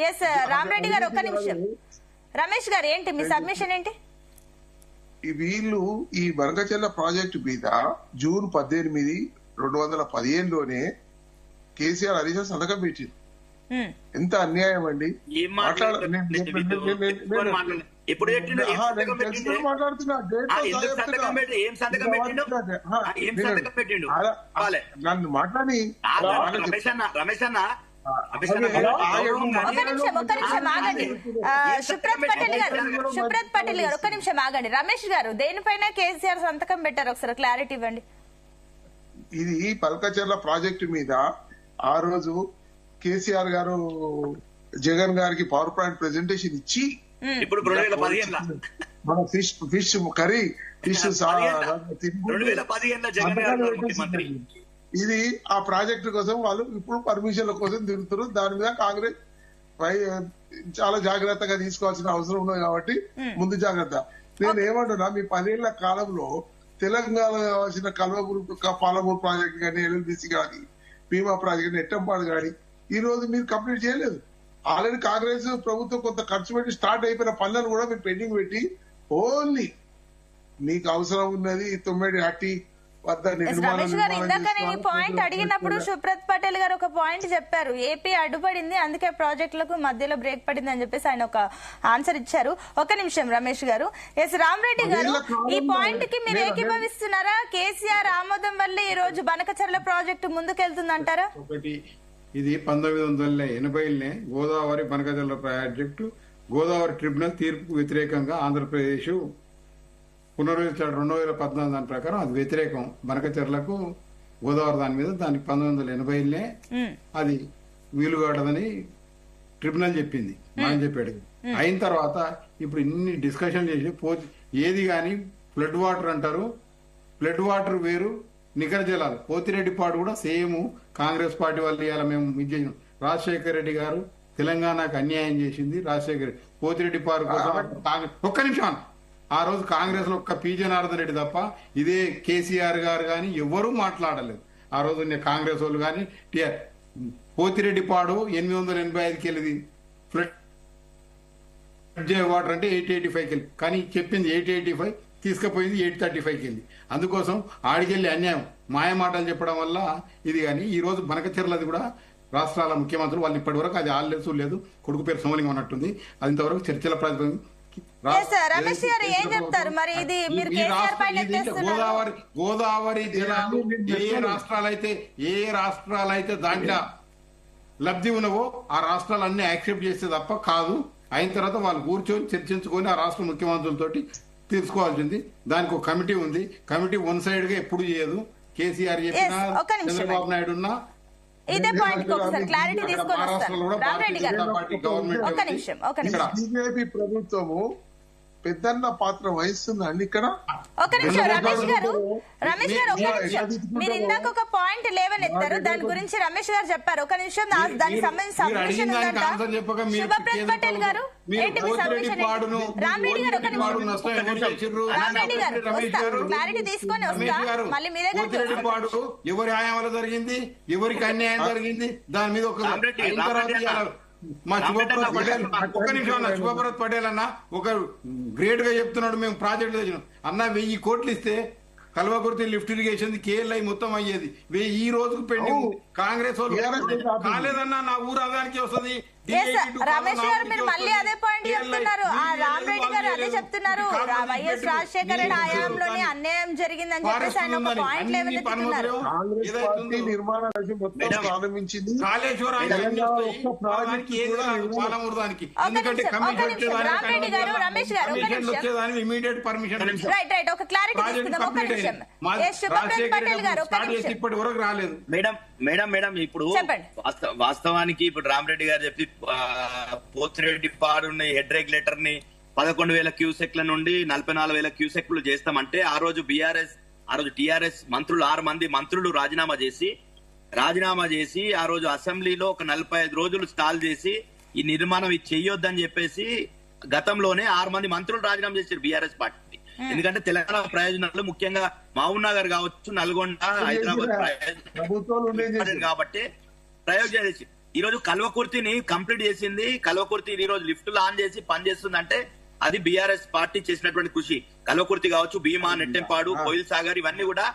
Speaker 1: ఎస్ రామరెడ్డి గారు ఒక్క నిమిషం. రమేష్ గారు ఏంటి మీ సబ్మిషన్ ఏంటి?
Speaker 3: వీళ్ళు ఈ బనకచెర్ల ప్రాజెక్టు మీద జూన్ 18, 2015లోనే కేసీఆర్ హరీష్ సంతకం పెట్టింది. ఎంత అన్యాయం అండి!
Speaker 4: మాట్లాడుతున్నా
Speaker 3: నన్ను మాట్లాడి
Speaker 4: రమేష్ అన్న
Speaker 1: ఒక్క నిమిషం ఆగండి. శుభ్రత్ పటేల్ గారు ఒక్క నిమిషం ఆగండి. రమేష్ గారు దేనిపైన కేసీఆర్ సంతకం పెట్టారు, ఒకసారి క్లారిటీ ఇవ్వండి.
Speaker 3: ఇది పల్కచెర్ల ప్రాజెక్టు మీద ఆ రోజు కేసీఆర్ గారు జగన్ గారికి పవర్ పాయింట్ ప్రెజెంటేషన్ ఇచ్చి
Speaker 4: ఇప్పుడు
Speaker 3: మన ఫిష్ కర్రీ ఫిష్ ఇది ఆ ప్రాజెక్టు కోసం వాళ్ళు ఇప్పుడు పర్మిషన్ల కోసం తిరుగుతున్నారు. దాని మీద కాంగ్రెస్ చాలా జాగ్రత్తగా తీసుకోవాల్సిన అవసరం ఉన్నది కాబట్టి ముందు జాగ్రత్త. నేను ఏమంటున్నా, మీ 10 ఏళ్ల కాలంలో తెలంగాణ కావాల్సిన పాలమూరు ప్రాజెక్ట్ కానీ, ఎల్ఎల్బిసి కానీ, భీమా ప్రాజెక్ట్ కానీ, ఎట్టంపాడు కానీ ఈ రోజు మీరు కంప్లీట్ చేయలేదు. ఆల్రెడీ కాంగ్రెస్ ప్రభుత్వం కొంత ఖర్చు పెట్టి స్టార్ట్ అయిపోయిన పనులను కూడా మీరు పెండింగ్ పెట్టి ఓన్లీ మీకు అవసరం ఉన్నది తొమ్మిది హట్టి
Speaker 1: రమేష్ గారు ఇందాక నేను ఈ పాయింట్ అడిగినప్పుడు శుభ్రత్ పటేల్ గారు ఒక పాయింట్ చెప్పారు, ఏపీ అడ్డుపడింది అందుకే ప్రాజెక్టులకు మధ్యలో బ్రేక్ పడింది అని చెప్పేసి ఆయన ఒక ఆన్సర్ ఇచ్చారు. ఒక నిమిషం రమేష్ గారు. ఎస్ రామరెడ్డి గారు, ఈ పాయింట్ కి మీరు ఏకీభవిస్తున్నారా? కేసీఆర్ ఆమోదం వల్ల ఈ రోజు బనకచెర్ల ప్రాజెక్టు ముందుకెళ్తుందంటారా?
Speaker 2: ఒకటి, ఇది 1980 గోదావరి బనకచెర్ల ప్రాజెక్టు గోదావరి ట్రిబ్యునల్ తీర్పుకు వ్యతిరేకంగా ఆంధ్రప్రదేశ్ పునరుద్ధరించాడు 2014 దాని ప్రకారం. అది వ్యతిరేకం బనకచెర్లకు గోదావరి దాని మీద. దానికి 1980 అది వీలుగాడదని ట్రిబ్యునల్ చెప్పింది, మనం చెప్పాడు. అయిన తర్వాత ఇప్పుడు ఇన్ని డిస్కషన్ చేసి ఏది కానీ ఫ్లడ్ వాటర్ అంటారు, ఫ్లడ్ వాటర్ వేరు, నికర జలాలు. పోతిరెడ్డిపాడు కూడా సేమ్ కాంగ్రెస్ పార్టీ వాళ్ళు ఇవాళ మేము ఇది రాజశేఖర రెడ్డి గారు తెలంగాణకు అన్యాయం చేసింది. రాజశేఖర రెడ్డి పోతిరెడ్డిపాడు కోసం ఒక్క నిమిషం, ఆ రోజు కాంగ్రెస్ లో ఒక్క పి జనార్దన్ రెడ్డి తప్ప ఇదే కేసీఆర్ గారు కానీ ఎవరూ మాట్లాడలేదు. ఆ రోజు కాంగ్రెస్ వాళ్ళు కానీ పోతిరెడ్డిపాడు 885కి వెళ్ళింది ఫ్లడ్ వాటర్ అంటే 885కి వెళ్ళి, కానీ చెప్పింది 885, తీసుకుపోయింది 835కి వెళ్ళి. అందుకోసం ఆడికెళ్ళి అన్యాయం మాయ మాటలు చెప్పడం వల్ల ఇది. కానీ ఈ రోజు బనకచెర్లది కూడా రాష్ట్రాల ముఖ్యమంత్రులు వాళ్ళు ఇప్పటి వరకు అది ఆల్లేదు లేదు, కొడుకు పేరు సోమలింగం అన్నట్టుంది, అది ఇంతవరకు చర్చల ప్రాతిపదిక
Speaker 1: రమేష్ గారు ఏం చెప్తారు మరి? ఇది మీరు
Speaker 2: గోదావరి జలాలు ఏ రాష్ట్రాలైతే దాంట్లో లబ్ధి ఉన్నవో ఆ రాష్ట్రాలన్నీ యాక్సెప్ట్ చేస్తే తప్ప కాదు. అయిన తర్వాత వాళ్ళు కూర్చొని చర్చించుకొని ఆ రాష్ట్ర ముఖ్యమంత్రులతోటి తీసుకోవాల్సింది. దానికి ఒక కమిటీ ఉంది. కమిటీ వన్ సైడ్ గా ఎప్పుడు చేయదు. కేసీఆర్ చెప్పినా, చంద్రబాబు నాయుడు ఉన్నా
Speaker 1: ఇదే పాయింట్ ఒకసారి క్లారిటీ తీసుకొని
Speaker 2: మహారాష్ట్రలో
Speaker 1: వస్తారు
Speaker 2: కూడా
Speaker 1: రామరెడ్డి
Speaker 2: భారతీయ
Speaker 1: గారు.
Speaker 2: జనతా పార్టీ గవర్నమెంట్
Speaker 1: ఒక నిమిషం, ఒక నిమిషం.
Speaker 3: బీజేపీ ప్రభుత్వము పెద్దన్న పాత్ర వహిస్తుందండి ఇక్కడ.
Speaker 1: ఒక నిమిషం రమేష్ గారు, రమేష్ గారు ఒక నిమిషం. మీరు ఇందాక ఒక పాయింట్ లేవనెత్తారు, దాని గురించి రమేష్ గారు చెప్పారు. ఒక నిమిషం, దానికి సంబంధించి సబ్మిషన్ ఉందంట. శుభప్రత్ పటేల్ గారు ఏంటి మీ సబ్మిషన్? రామరెడ్డి గారు ఒక నిమిషం, రామరెడ్డి గారు క్లారిటీ తీసుకొని వస్తా, మళ్ళీ మీ దగ్గర
Speaker 2: పాడు ఎవరి హాయం వల్ల జరిగింది, ఎవరికి అన్యాయం జరిగింది, దాని మీద ఒక మా శుభప్రత్ పటేల్ ఒక్క నిమిషం అన్న, శుభప్రత్ పటేల్ అన్న ఒక గ్రేట్ గా చెప్తున్నాడు. మేము ప్రాజెక్టు తెచ్చినాం అన్న, 1000 కోట్లు ఇస్తే కల్వకుర్తి లిఫ్ట్ ఇరిగేషన్ కేఎల్ఐ మొత్తం అయ్యేది. ఈ రోజుకు పెండింగ్ కాంగ్రెస్ వాళ్ళు కాలేదన్నా, నా ఊరు అదానికి వస్తుంది.
Speaker 1: రమేష్ గారు మీరు మళ్ళీ అదే పాయింట్ చెప్తున్నారు. రామరెడ్డి గారు అదే చెప్తున్నారు. వైఎస్ రాజశేఖర రెడ్డి హయాంలోనే అన్యాయం జరిగిందని చెప్పేసి ఆయన ఒక పాయింట్ లేవనెత్తుతున్నారు.
Speaker 3: నిర్మాణ మొత్తం ప్రారంభించింది
Speaker 1: రామరెడ్డి గారు, రమేష్ గారు ఒక నిమిషం.
Speaker 2: ఇమీడియట్ పర్మిషన్
Speaker 1: రైట్ రైట్ ఒక క్లారిటీ తీసుకుందాం. ఒక నిమిషం. శుభప్రత్ పటేల్ గారు ఒక నిమిషం.
Speaker 2: ఇప్పటి వరకు రాలేదు.
Speaker 4: మేడం ఇప్పుడు వాస్తవానికి ఇప్పుడు రామరెడ్డి గారు చెప్పి పోతిరెడ్డి పాడు హెడ్ రెగ్యులేటర్ ని 11,000 క్యూసెక్ల నుండి 44,000 క్యూసెక్లు చేస్తామంటే ఆ రోజు టిఆర్ఎస్ మంత్రులు 6 మంది మంత్రులు రాజీనామా చేసి ఆ రోజు అసెంబ్లీలో ఒక 45 రోజులు స్టాల్ చేసి ఈ నిర్మాణం ఇది చెయ్యొద్దని చెప్పేసి గతంలోనే 6 మంది మంత్రులు రాజీనామా చేశారు బీఆర్ఎస్ పార్టీ. ఎందుకంటే తెలంగాణ ప్రయోజనాలు ముఖ్యంగా మహబూబ్నగర్ కావచ్చు, నల్గొండ, హైదరాబాద్ ప్రయోజనం కాబట్టి ప్రయోజనం చేసి ఈ రోజు కల్వకుర్తిని కంప్లీట్ చేసింది. కల్వకుర్తి ఈ రోజు లిఫ్ట్ ఆన్ చేసి పనిచేస్తుందంటే అది బీఆర్ఎస్ పార్టీ చేసినటువంటి కృషి. కల్వకుర్తి కావచ్చు, భీమా, నెట్టెంపాడు, కోయిల్ సాగర్ ఇవన్నీ కూడా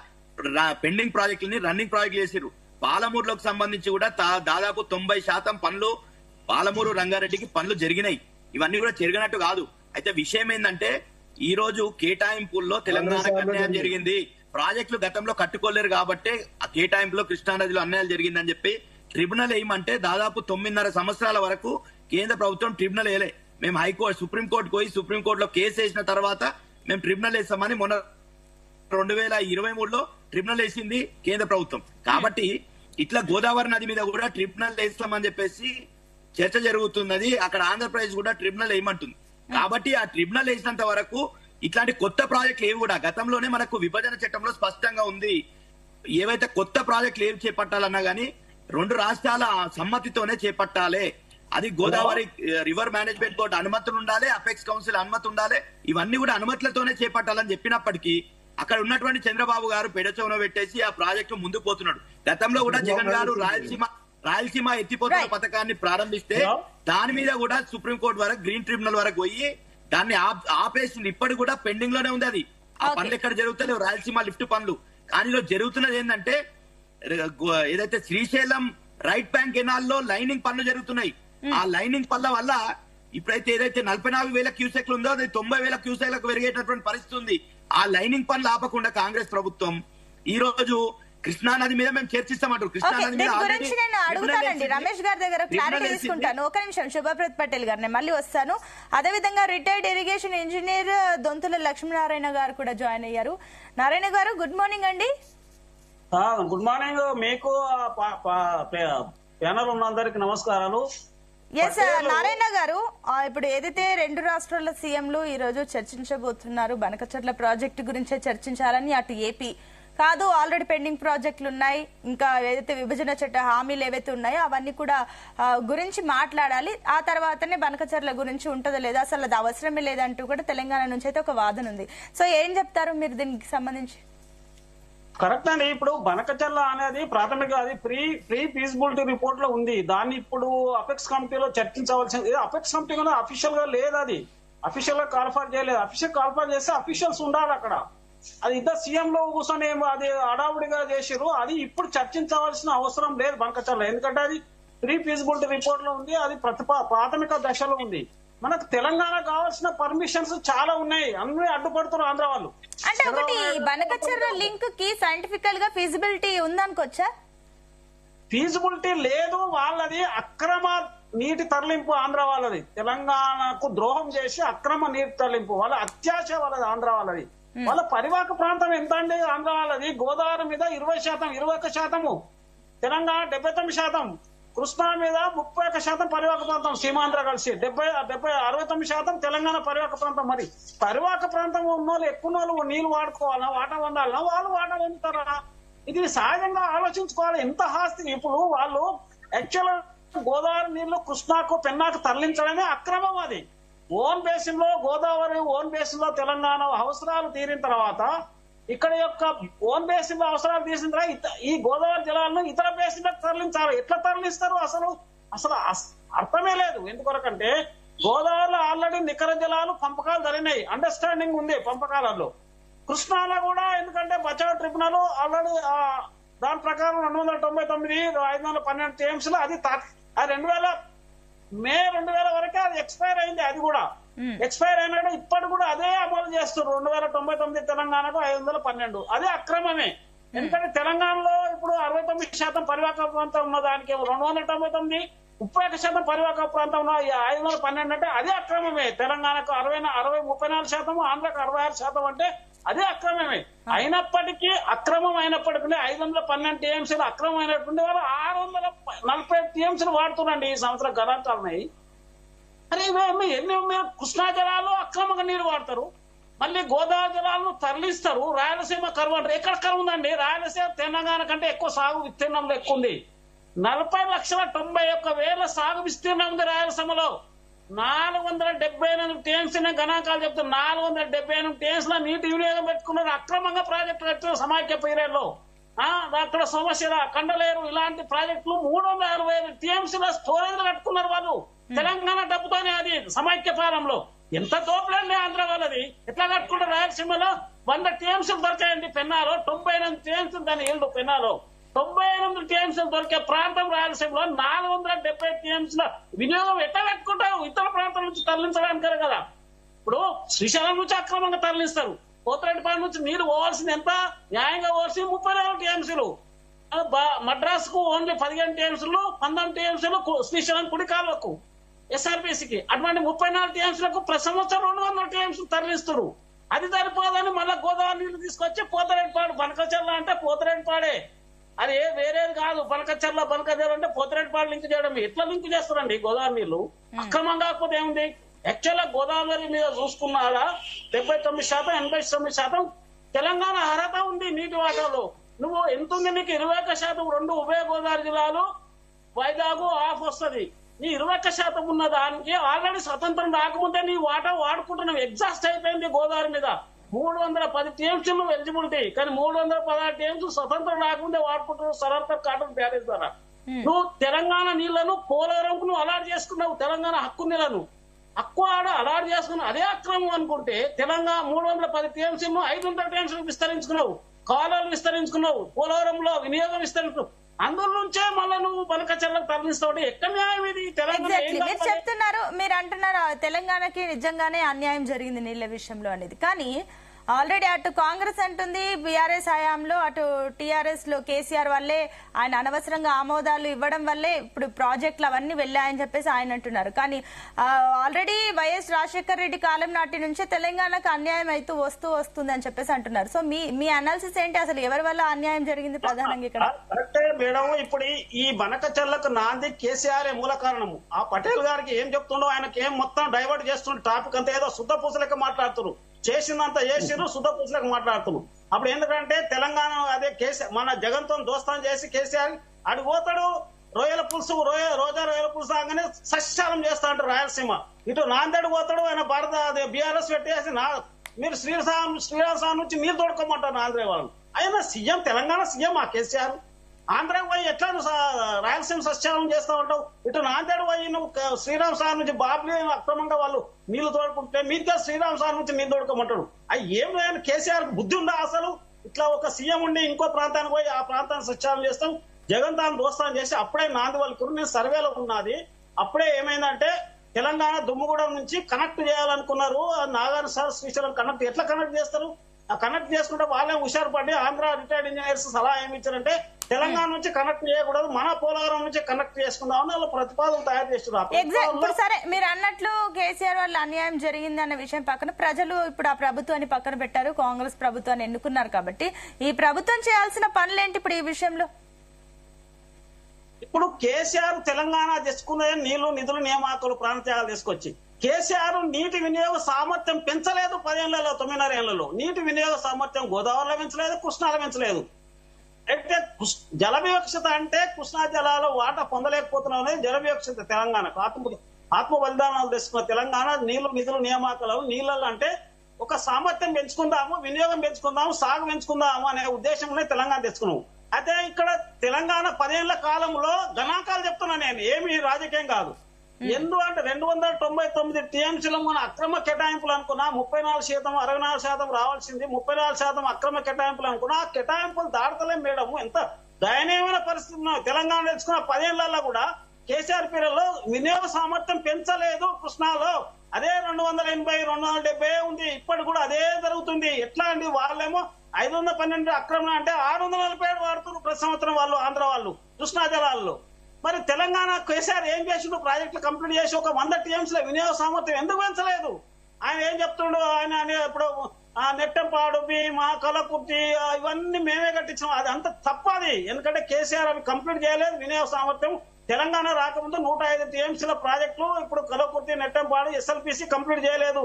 Speaker 4: పెండింగ్ ప్రాజెక్టులని రన్నింగ్ ప్రాజెక్టులు చేసారు. పాలమూరులోకి సంబంధించి కూడా దాదాపు 90% పనులు పాలమూరు రంగారెడ్డికి పనులు జరిగినాయి. ఇవన్నీ కూడా జరిగినట్టు కాదు. అయితే విషయం ఏంటంటే ఈ రోజు కేటాయింపుల్లో తెలంగాణకు అన్యాయం జరిగింది. ప్రాజెక్టులు గతంలో కట్టుకోలేరు కాబట్టి ఆ కేటాయింపులో కృష్ణానదిలో అన్యాయం జరిగిందని చెప్పి ట్రిబ్యునల్ వేయమంటే దాదాపు 9.5 సంవత్సరాల వరకు కేంద్ర ప్రభుత్వం ట్రిబ్యునల్ వేయలే. మేము హైకోర్టు సుప్రీంకోర్టుకు పోయి సుప్రీంకోర్టులో కేసు వేసిన తర్వాత మేము ట్రిబ్యునల్ వేసామని మొన్న 2023లో ట్రిబ్యునల్ వేసింది కేంద్ర ప్రభుత్వం. కాబట్టి ఇట్లా గోదావరి నది మీద కూడా ట్రిబ్యునల్ వేస్తామని చెప్పేసి చర్చ జరుగుతున్నది. అక్కడ ఆంధ్రప్రదేశ్ కూడా ట్రిబ్యునల్ వేయమంటుంది. కాబట్టి ఆ ట్రిబ్యునల్ వేసినంత వరకు ఇట్లాంటి కొత్త ప్రాజెక్టులు ఏవి కూడా గతంలోనే మనకు విభజన చట్టంలో స్పష్టంగా ఉంది. ఏవైతే కొత్త ప్రాజెక్టులు ఏవి చేపట్టాలన్నా గానీ 2 రాష్ట్రాల సమ్మతితోనే చేపట్టాలి. అది గోదావరి రివర్ మేనేజ్మెంట్ బోర్డు అనుమతులు ఉండాలి, అపెక్స్ కౌన్సిల్ అనుమతి ఉండాలి. ఇవన్నీ కూడా అనుమతులతోనే చేపట్టాలని చెప్పినప్పటికీ అక్కడ ఉన్నటువంటి చంద్రబాబు గారు పెడచవన పెట్టేసి ఆ ప్రాజెక్టు ముందుకు పోతున్నాడు. గతంలో కూడా జగన్ గారు రాయలసీమ ఎత్తిపోతున్న పథకాన్ని ప్రారంభిస్తే దాని మీద కూడా సుప్రీంకోర్టు వరకు గ్రీన్ ట్రిబ్యునల్ వరకు పోయి దాన్ని ఆపేసింది. ఇప్పటికి కూడా పెండింగ్ లోనే ఉంది. అది ఆ పనులు ఎక్కడ జరుగుతలేవు, రాయలసీమ లిఫ్ట్ పనులు. కానీ జరుగుతున్నది ఏంటంటే ఏదైతే శ్రీశైలం రైట్ బ్యాంక్ కెనాల్లో లైనింగ్ పనులు జరుగుతున్నాయి. ఆ లైనింగ్ పనుల వల్ల ఇప్పుడైతే ఏదైతే 44,000 క్యూసెక్లు ఉందో అది 90,000 క్యూసెక్లకు పెరిగేటటువంటి పరిస్థితి ఉంది. ఆ లైనింగ్ పనులు ఆపకుండా కాంగ్రెస్ ప్రభుత్వం ఈ రోజు కృష్ణా నది మీద మేము చర్చిస్తామంటారు. కృష్ణా నది మీద
Speaker 1: గురించి నేను అడుగుతానండి, రమేష్ గారి దగ్గర క్లారిటీ తీసుకుంటాను. ఒక నిమిషం, శుభప్రత్ పటేల్ గారు నేను మళ్ళీ వస్తాను. అదేవిధంగా retired irrigation engineer Donthula Lakshminarayana గారు కూడా జాయిన్ అయ్యారు. నారాయణ గారు గుడ్ మార్నింగ్ అండి.
Speaker 5: గుడ్ మార్నింగ్ మీకు, ప్యానల్ ఉన్న అందరికి నమస్కారాలు.
Speaker 1: ఎస్ నారాయణ గారు, ఇప్పుడు ఏదైతే 2 రాష్ట్రాల సీఎంలు ఈ రోజు చర్చించబోతున్నారు బనకచర్ల ప్రాజెక్టు గురించే చర్చించాలని, అటు ఏపీ కాదు ఆల్రెడీ పెండింగ్ ప్రాజెక్టులు ఉన్నాయి, ఇంకా ఏదైతే విభజన చట్ట హామీలు ఏవైతే ఉన్నాయో అవన్నీ కూడా గురించి మాట్లాడాలి. ఆ తర్వాతనే బనకచర్ల గురించి ఉంటుందో లేదా, అసలు అది అవసరమే లేదంటూ కూడా తెలంగాణ నుంచి అయితే ఒక వాదన ఉంది. సో ఏం చెప్తారు మీరు దీనికి సంబంధించి?
Speaker 5: కరెక్ట్ అండి. ఇప్పుడు బనకచర్ల అనేది ప్రాథమిక అది ప్రీ ఫీజిబిలిటీ రిపోర్ట్ లో ఉంది. దాన్ని ఇప్పుడు అపెక్స్ కమిటీలో చర్చించవలసింది. అపెక్స్ కమిటీ కూడా అఫీషియల్ గా లేదు, అది అఫీషియల్ గా కాల్ఫర్ చేయలేదు. అఫీషియల్ కాల్ఫర్ చేస్తే అఫీషియల్స్ ఉండాలి అక్కడ. అది ఇద్దరు సీఎం లో కూర్చొని అది అడావుడిగా చేసారు. అది ఇప్పుడు చర్చించవలసిన అవసరం లేదు బనకచర్ల, ఎందుకంటే అది ప్రీ ఫీజిబిలిటీ రిపోర్ట్ లో ఉంది. అది ప్రాథమిక దశలో ఉంది. మనకు తెలంగాణ కావాల్సిన పర్మిషన్స్ చాలా ఉన్నాయి, అన్ని అడ్డుపడుతున్నారు ఆంధ్ర వాళ్ళు.
Speaker 1: అంటే ఒకటి బనకచర్ల లింక్ కి సైంటిఫికల్ గా ఫీజిబిలిటీ ఉందనుకోవచ్చా?
Speaker 5: ఫీజిబిలిటీ లేదు, వాళ్ళది అక్రమ నీటి తరలింపు ఆంధ్ర వాళ్ళది. తెలంగాణకు ద్రోహం చేసి అక్రమ నీటి తరలింపు, వాళ్ళ అత్యాశ వాళ్ళది ఆంధ్ర వాళ్ళది. వాళ్ళ పరివాహక ప్రాంతం ఎంత అండి ఆంధ్ర వాళ్ళది? గోదావరి మీద 20%, 21%. తెలంగాణ 79%, కృష్ణా మీద 31% పరివాహక ప్రాంతం, సీమాంధ్ర కలిసి 69% తెలంగాణ పరివాహక ప్రాంతం. మరి పరివాహక ప్రాంతం ఉన్నోళ్ళు ఎక్కువ వాళ్ళు నీళ్లు వాడుకోవాలా, వాటా పొందాలన్నా వాళ్ళు వాటా పొందుతారా? ఇది సహజంగా ఆలోచించుకోవాలి. ఎంత ఆస్తి ఇప్పుడు వాళ్ళు యాక్చువల్ గోదావరి నీళ్లు కృష్ణాకు పెన్నాకు తరలించడమే అక్రమం. అది ఓన్ బేసిన్ లో గోదావరి ఓన్ బేసిన్ లో తెలంగాణ అవసరాలు తీరిన తర్వాత ఇక్కడ యొక్క ఓన్ బేసిన్ లో అవసరాలు తీసిన తర్వాత ఈ గోదావరి జలాలను ఇతర బేసిన్ లో తరలించాలి. ఎట్లా తరలిస్తారు? అసలు అర్థమే లేదు. ఎందుకొరకంటే గోదావరిలో ఆల్రెడీ నికర జలాలు పంపకాలు జరిగినాయి, అండర్స్టాండింగ్ ఉంది పంపకాలలో. కృష్ణాలో కూడా ఎందుకంటే బచావ్ ట్రిబ్యునల్ ఆల్రెడీ దాని ప్రకారం 299 512 TMC లో అది 2000 మే 2000 వరకే అది ఎక్స్పైర్ అయింది. అది కూడా ఎక్స్పైర్ అయినాడు. ఇప్పటి కూడా అదే అమలు చేస్తున్నారు. 2099 తెలంగాణకు 512 అదే అక్రమమే. ఎందుకంటే తెలంగాణలో ఇప్పుడు 69% పరివాహక ప్రాంతం ఉన్న దానికి 299, 31% పరివాహక ప్రాంతం ఉన్న 512 అంటే అదే అక్రమమే. తెలంగాణకు 34%, ఆంధ్రకు 66% అంటే అదే అక్రమమే. అయినప్పటికీ అక్రమం అయినప్పటికీ 512 TMC అక్రమం అయినటువంటి వాళ్ళు 640 TMC వాడుతున్నాండి ఈ సంవత్సరం గణాంకాలున్నాయి. అరే ఎన్ని కృష్ణా జలాలు అక్రమంగా నీరు వాడతారు, మళ్ళీ గోదావరి జలాలను తరలిస్తారు. రాయలసీమ కరువు అంటారు. ఎక్కడ కరువు ఉందండి? రాయలసీమ తెలంగాణ కంటే ఎక్కువ సాగు విస్తీర్ణంలో ఎక్కువ ఉంది. 40,91,000 సాగు విస్తీర్ణం ఉంది రాయలసీమలో. 478 TMC గణాంకాలు చెప్తారు. 478 TMC లో నీటి వినియోగం పెట్టుకున్నారు. అక్రమంగా ప్రాజెక్టు కట్టారు సమాఖ్య పీరియడ్లో. అక్కడ సోమశిల, కండలేరు ఇలాంటి ప్రాజెక్టులు 365 TMC లో స్టోరేజ్ కట్టుకున్నారు వాళ్ళు తెలంగాణ డబ్బుతోనే. అది సమైక్య పాలనలో ఎంత దోపిడండి ఆంధ్ర వాళ్ళది. ఎట్లా కట్టుకుంటారు? రాయలసీమలో 100 TMC దొరికాయండి పెన్నాలో, 98 TMC దాని ఏళ్ళు పెన్నాలో 98 TMC దొరికే ప్రాంతం రాయలసీమలో 470 TMC వినియోగం ఎట్లా పెట్టుకుంటారు? ఇతర ప్రాంతాల నుంచి తరలించడానికి కదా. ఇప్పుడు శ్రీశైలం నుంచి అక్రమంగా తరలిస్తారు. పోతిరెడ్డిపాడు నుంచి నీరు పోవాల్సింది ఎంత? న్యాయంగా పోవాల్సింది 34 TMCలు. మద్రాసుకు ఓన్లీ 15 TMCలు, 19 TMCలు శ్రీశైలం కుడి కాలువకు SRBCకి. అటువంటి 34 TMCలకు ప్రతి సంవత్సరం 200 TMC తరలిస్తారు. అది సరిపోదని మళ్ళీ గోదావరి నీళ్లు తీసుకొచ్చి పోతిరెడ్డిపాడు, బనకచెర్ల అంటే పోతిరెడ్డిపాడే, అది వేరేది కాదు. బనకచెర్ల బనకచెర్ల అంటే పోతిరెడ్డిపాడు లింక్ చేయడం. ఎట్లా లింక్ చేస్తారండి గోదావరి నీళ్లు? అక్రమం కాకపోతే ఏముంది? యాక్చువల్ గా గోదావరి మీద చూసుకున్నారా 79%, 89% తెలంగాణ అర్హత ఉంది నీటి వాటాలో. నువ్వు ఎంత ఉంది నీకు? 21%. 2 ఉభయ గోదావరి జిల్లాలు, వైజాగ్ ఆఫ్ వస్తుంది. నీ 21% ఉన్న దానికి ఆల్రెడీ స్వతంత్రం రాకముందే నీ వాటా వాడుకుంటున్నావు. ఎగ్జాస్ట్ అయిపోయింది గోదావరి మీద. 310 TMC ఎలిజిబిలిటీ, కానీ 316 TMC స్వతంత్రం రాకముందే వాడుకుంటున్నావు సరఫర్ కాటన్ బ్యారేజ్ ద్వారా. నువ్వు తెలంగాణ నీళ్లను పోలవరంకు నువ్వు అలాట్ చేసుకున్నావు. తెలంగాణ హక్కు నీళ్లను అలాట్ చేసుకున్నావు. అదే అక్రమం అనుకుంటే తెలంగాణ 310 TMC 500 TMC విస్తరించుకున్నావు. కాలాలు విస్తరించుకున్నావు. పోలవరంలో వినియోగం విస్తరించుకున్నావు. అందులో నుంచే మళ్ళీ నువ్వు బనకచెర్లకు తరలిస్తావు. ఎక్కడ న్యాయం ఇది? తెలంగాణ
Speaker 1: మీరు చెప్తున్నారు, మీరు అంటున్నారు తెలంగాణకి నిజంగానే అన్యాయం జరిగింది నీళ్ల విషయంలో అనేది. కానీ ఆల్రెడీ అటు కాంగ్రెస్ అంటుంది బీఆర్ఎస్ హయాంలో, అటు టీఆర్ఎస్ లో కేసీఆర్ వల్లే ఆయన అనవసరంగా ఆమోదాలు ఇవ్వడం వల్లే ఇప్పుడు ప్రాజెక్టులు అవన్నీ వెళ్ళాయని చెప్పేసి ఆయన అంటున్నారు. కానీ ఆల్రెడీ వైఎస్ రాజశేఖర రెడ్డి కాలం నాటి నుంచే తెలంగాణకు అన్యాయం అయితే వస్తుంది అని చెప్పేసి అంటున్నారు. సో మీ అనాలిసిస్ ఏంటి? అసలు ఎవరి వల్ల అన్యాయం జరిగింది ప్రధానంగా ఇక్కడ?
Speaker 5: కరెక్టే మేడం. ఇప్పుడు ఈ బనకచెర్లకు నాంది కేసీఆర్ మూల కారణము. ఆ పటేల్ గారికి ఏం చెప్తుండో ఆయనకి ఏం మొత్తం డైవర్ట్ చేస్తుండే టాపిక్ అంతా ఏదో శుద్ధ పూసలకి మాట్లాడుతున్నారు. చేసిందంతా చేసిరు, శుద్ధ పూసలకు మాట్లాడుతున్నాం. అప్పుడు ఎందుకంటే తెలంగాణ అదే కేసీఆర్ మన జగన్తో దోస్తాన్ చేసి కేసీఆర్ అటు పోతాడు. రొయ్యల పులుసు రోజా రొయ్యల పులుసు ఆగానే సస్యాలం చేస్తా అంటారు రాయలసీమ. ఇటు నాందేడు పోతాడు, ఆయన భారత బీఆర్ఎస్ పెట్టేసి మీరు శ్రీరామ్ నుంచి మీరు తోడుకోమంటారు ఆంధ్ర వాళ్ళు. ఆయన సీఎం, తెలంగాణ సీఎం ఆ కేసీఆర్. ఆంధ్రాకి పోయి ఎట్లా రాయలసీమ సస్యాలం చేస్తా ఉంటావు? ఇటు నాందేడు పోయి నువ్వు శ్రీరామ్ సార్ నుంచి బాబ్లీ అక్రమంగా వాళ్ళు నీళ్లు తోడుకుంటే మీరుగా శ్రీరామ్ సార్ నుంచి నీళ్లు తోడుకోమంటాడు. అవి ఏం లేదు. కేసీఆర్ బుద్ధి ఉందా అసలు? ఇట్లా ఒక సీఎం ఉండి ఇంకో ప్రాంతానికి పోయి ఆ ప్రాంతాన్ని సస్యాలం చేస్తాం, జగన్ తాను దోస్తాను చేసి అప్పుడే నాంది వాళ్ళకి నేను సర్వేలో ఉన్నది. అప్పుడే ఏమైందంటే తెలంగాణ దుమ్ముగూడెం నుంచి కనెక్ట్ చేయాలనుకున్నారు. నాగార్జున సార్ శ్రీశైలం కనెక్ట్ ఎట్లా కనెక్ట్ చేస్తారు? ఆ కనెక్ట్ చేసుకుంటే వాళ్ళే హుషారు పడి ఆంధ్ర రిటైర్డ్ ఇంజనీర్స్ సలహా ఏమి ఇచ్చారంటే తెలంగాణ నుంచి కనెక్ట్ చేయకూడదు, మన పోలవరం నుంచి కనెక్ట్ చేసుకుందాం అని ప్రతిపాదనలు తయారు చేస్తున్నారు.
Speaker 1: ఇప్పుడు సరే, మీరు అన్నట్లు కేసీఆర్ వల్ల అన్యాయం జరిగింది అన్న విషయం పక్కన ప్రజలు ఇప్పుడు ఆ ప్రభుత్వాన్ని పక్కన పెట్టారు, కాంగ్రెస్ ప్రభుత్వాన్ని ఎన్నుకున్నారు. కాబట్టి ఈ ప్రభుత్వం చేయాల్సిన పనులేంటి ఇప్పుడు ఈ విషయంలో?
Speaker 5: ఇప్పుడు కేసీఆర్ తెలంగాణ తెచ్చుకునే నీళ్లు నిధులు నియామకాలు ప్రాణత్యాగాలు తీసుకొచ్చి కేసీఆర్ నీటి వినియోగ సామర్థ్యం పెంచలేదు 10 ఏళ్లలో 9.5 ఏళ్లలో. నీటి వినియోగ సామర్థ్యం గోదావరిలో పెంచలేదు, కృష్ణాలో పెంచలేదు. అయితే జల వివక్షత అంటే కృష్ణా జలాలు వాటా పొందలేకపోతున్నాం అనేది జల వివక్షత. తెలంగాణకు ఆత్మ బలిదానాలు తెచ్చుకున్న తెలంగాణ నీళ్లు నిధులు నియామకాలు నీళ్ళల్లో అంటే ఒక సామర్థ్యం పెంచుకుందాము, వినియోగం పెంచుకుందాము, సాగు పెంచుకుందాము అనే ఉద్దేశంలో తెలంగాణ తెచ్చుకున్నాము. అయితే ఇక్కడ తెలంగాణ 10 ఏళ్ల కాలంలో గణాంకాలు చెప్తున్నా నేను, ఏమి రాజకీయం కాదు. ఎందుకంటే 299 టీఎంసీలో మన అక్రమ కేటాయింపులు అనుకున్నా 34%, 64% రావాల్సింది 34% అక్రమ కేటాయింపులు అనుకున్నా ఆ కేటాయింపులు దాడతలే మేడం. ఎంత దయనీయమైన పరిస్థితి తెలంగాణ తెచ్చుకున్న 10 ఏళ్లలో కూడా కేసీఆర్ పీరియడ్లో వినియోగ సామర్థ్యం పెంచలేదు కృష్ణాలో. అదే 280, 270 ఉంది. ఇప్పటి కూడా అదే జరుగుతుంది. ఎట్లా అండి, వాళ్ళేమో 512 అక్రమ అంటే 647 వాడుతున్నారు ప్రతి సంవత్సరం వాళ్ళు, ఆంధ్ర వాళ్ళు కృష్ణా జలాల్లో. మరి తెలంగాణ కేసీఆర్ ఏం చేసిండు? ప్రాజెక్టులు కంప్లీట్ చేసి ఒక 100 టీఎంసీల వినియోగ సామర్థ్యం ఎందుకు పెంచలేదు? ఆయన ఏం చెప్తుండు? ఆయన ఇప్పుడు నెట్టంపాడు, భీమా, కలకుర్తి ఇవన్నీ మేమే కట్టించాం. అది అంత తప్పది. ఎందుకంటే కేసీఆర్ అవి కంప్లీట్ చేయలేదు. వినియోగ సామర్థ్యం తెలంగాణ రాకముందు 105 టీఎంసీల ప్రాజెక్టులు ఇప్పుడు కలకుర్తి, నెట్టంపాడు, ఎస్ఎల్పీసీ కంప్లీట్ చేయలేదు.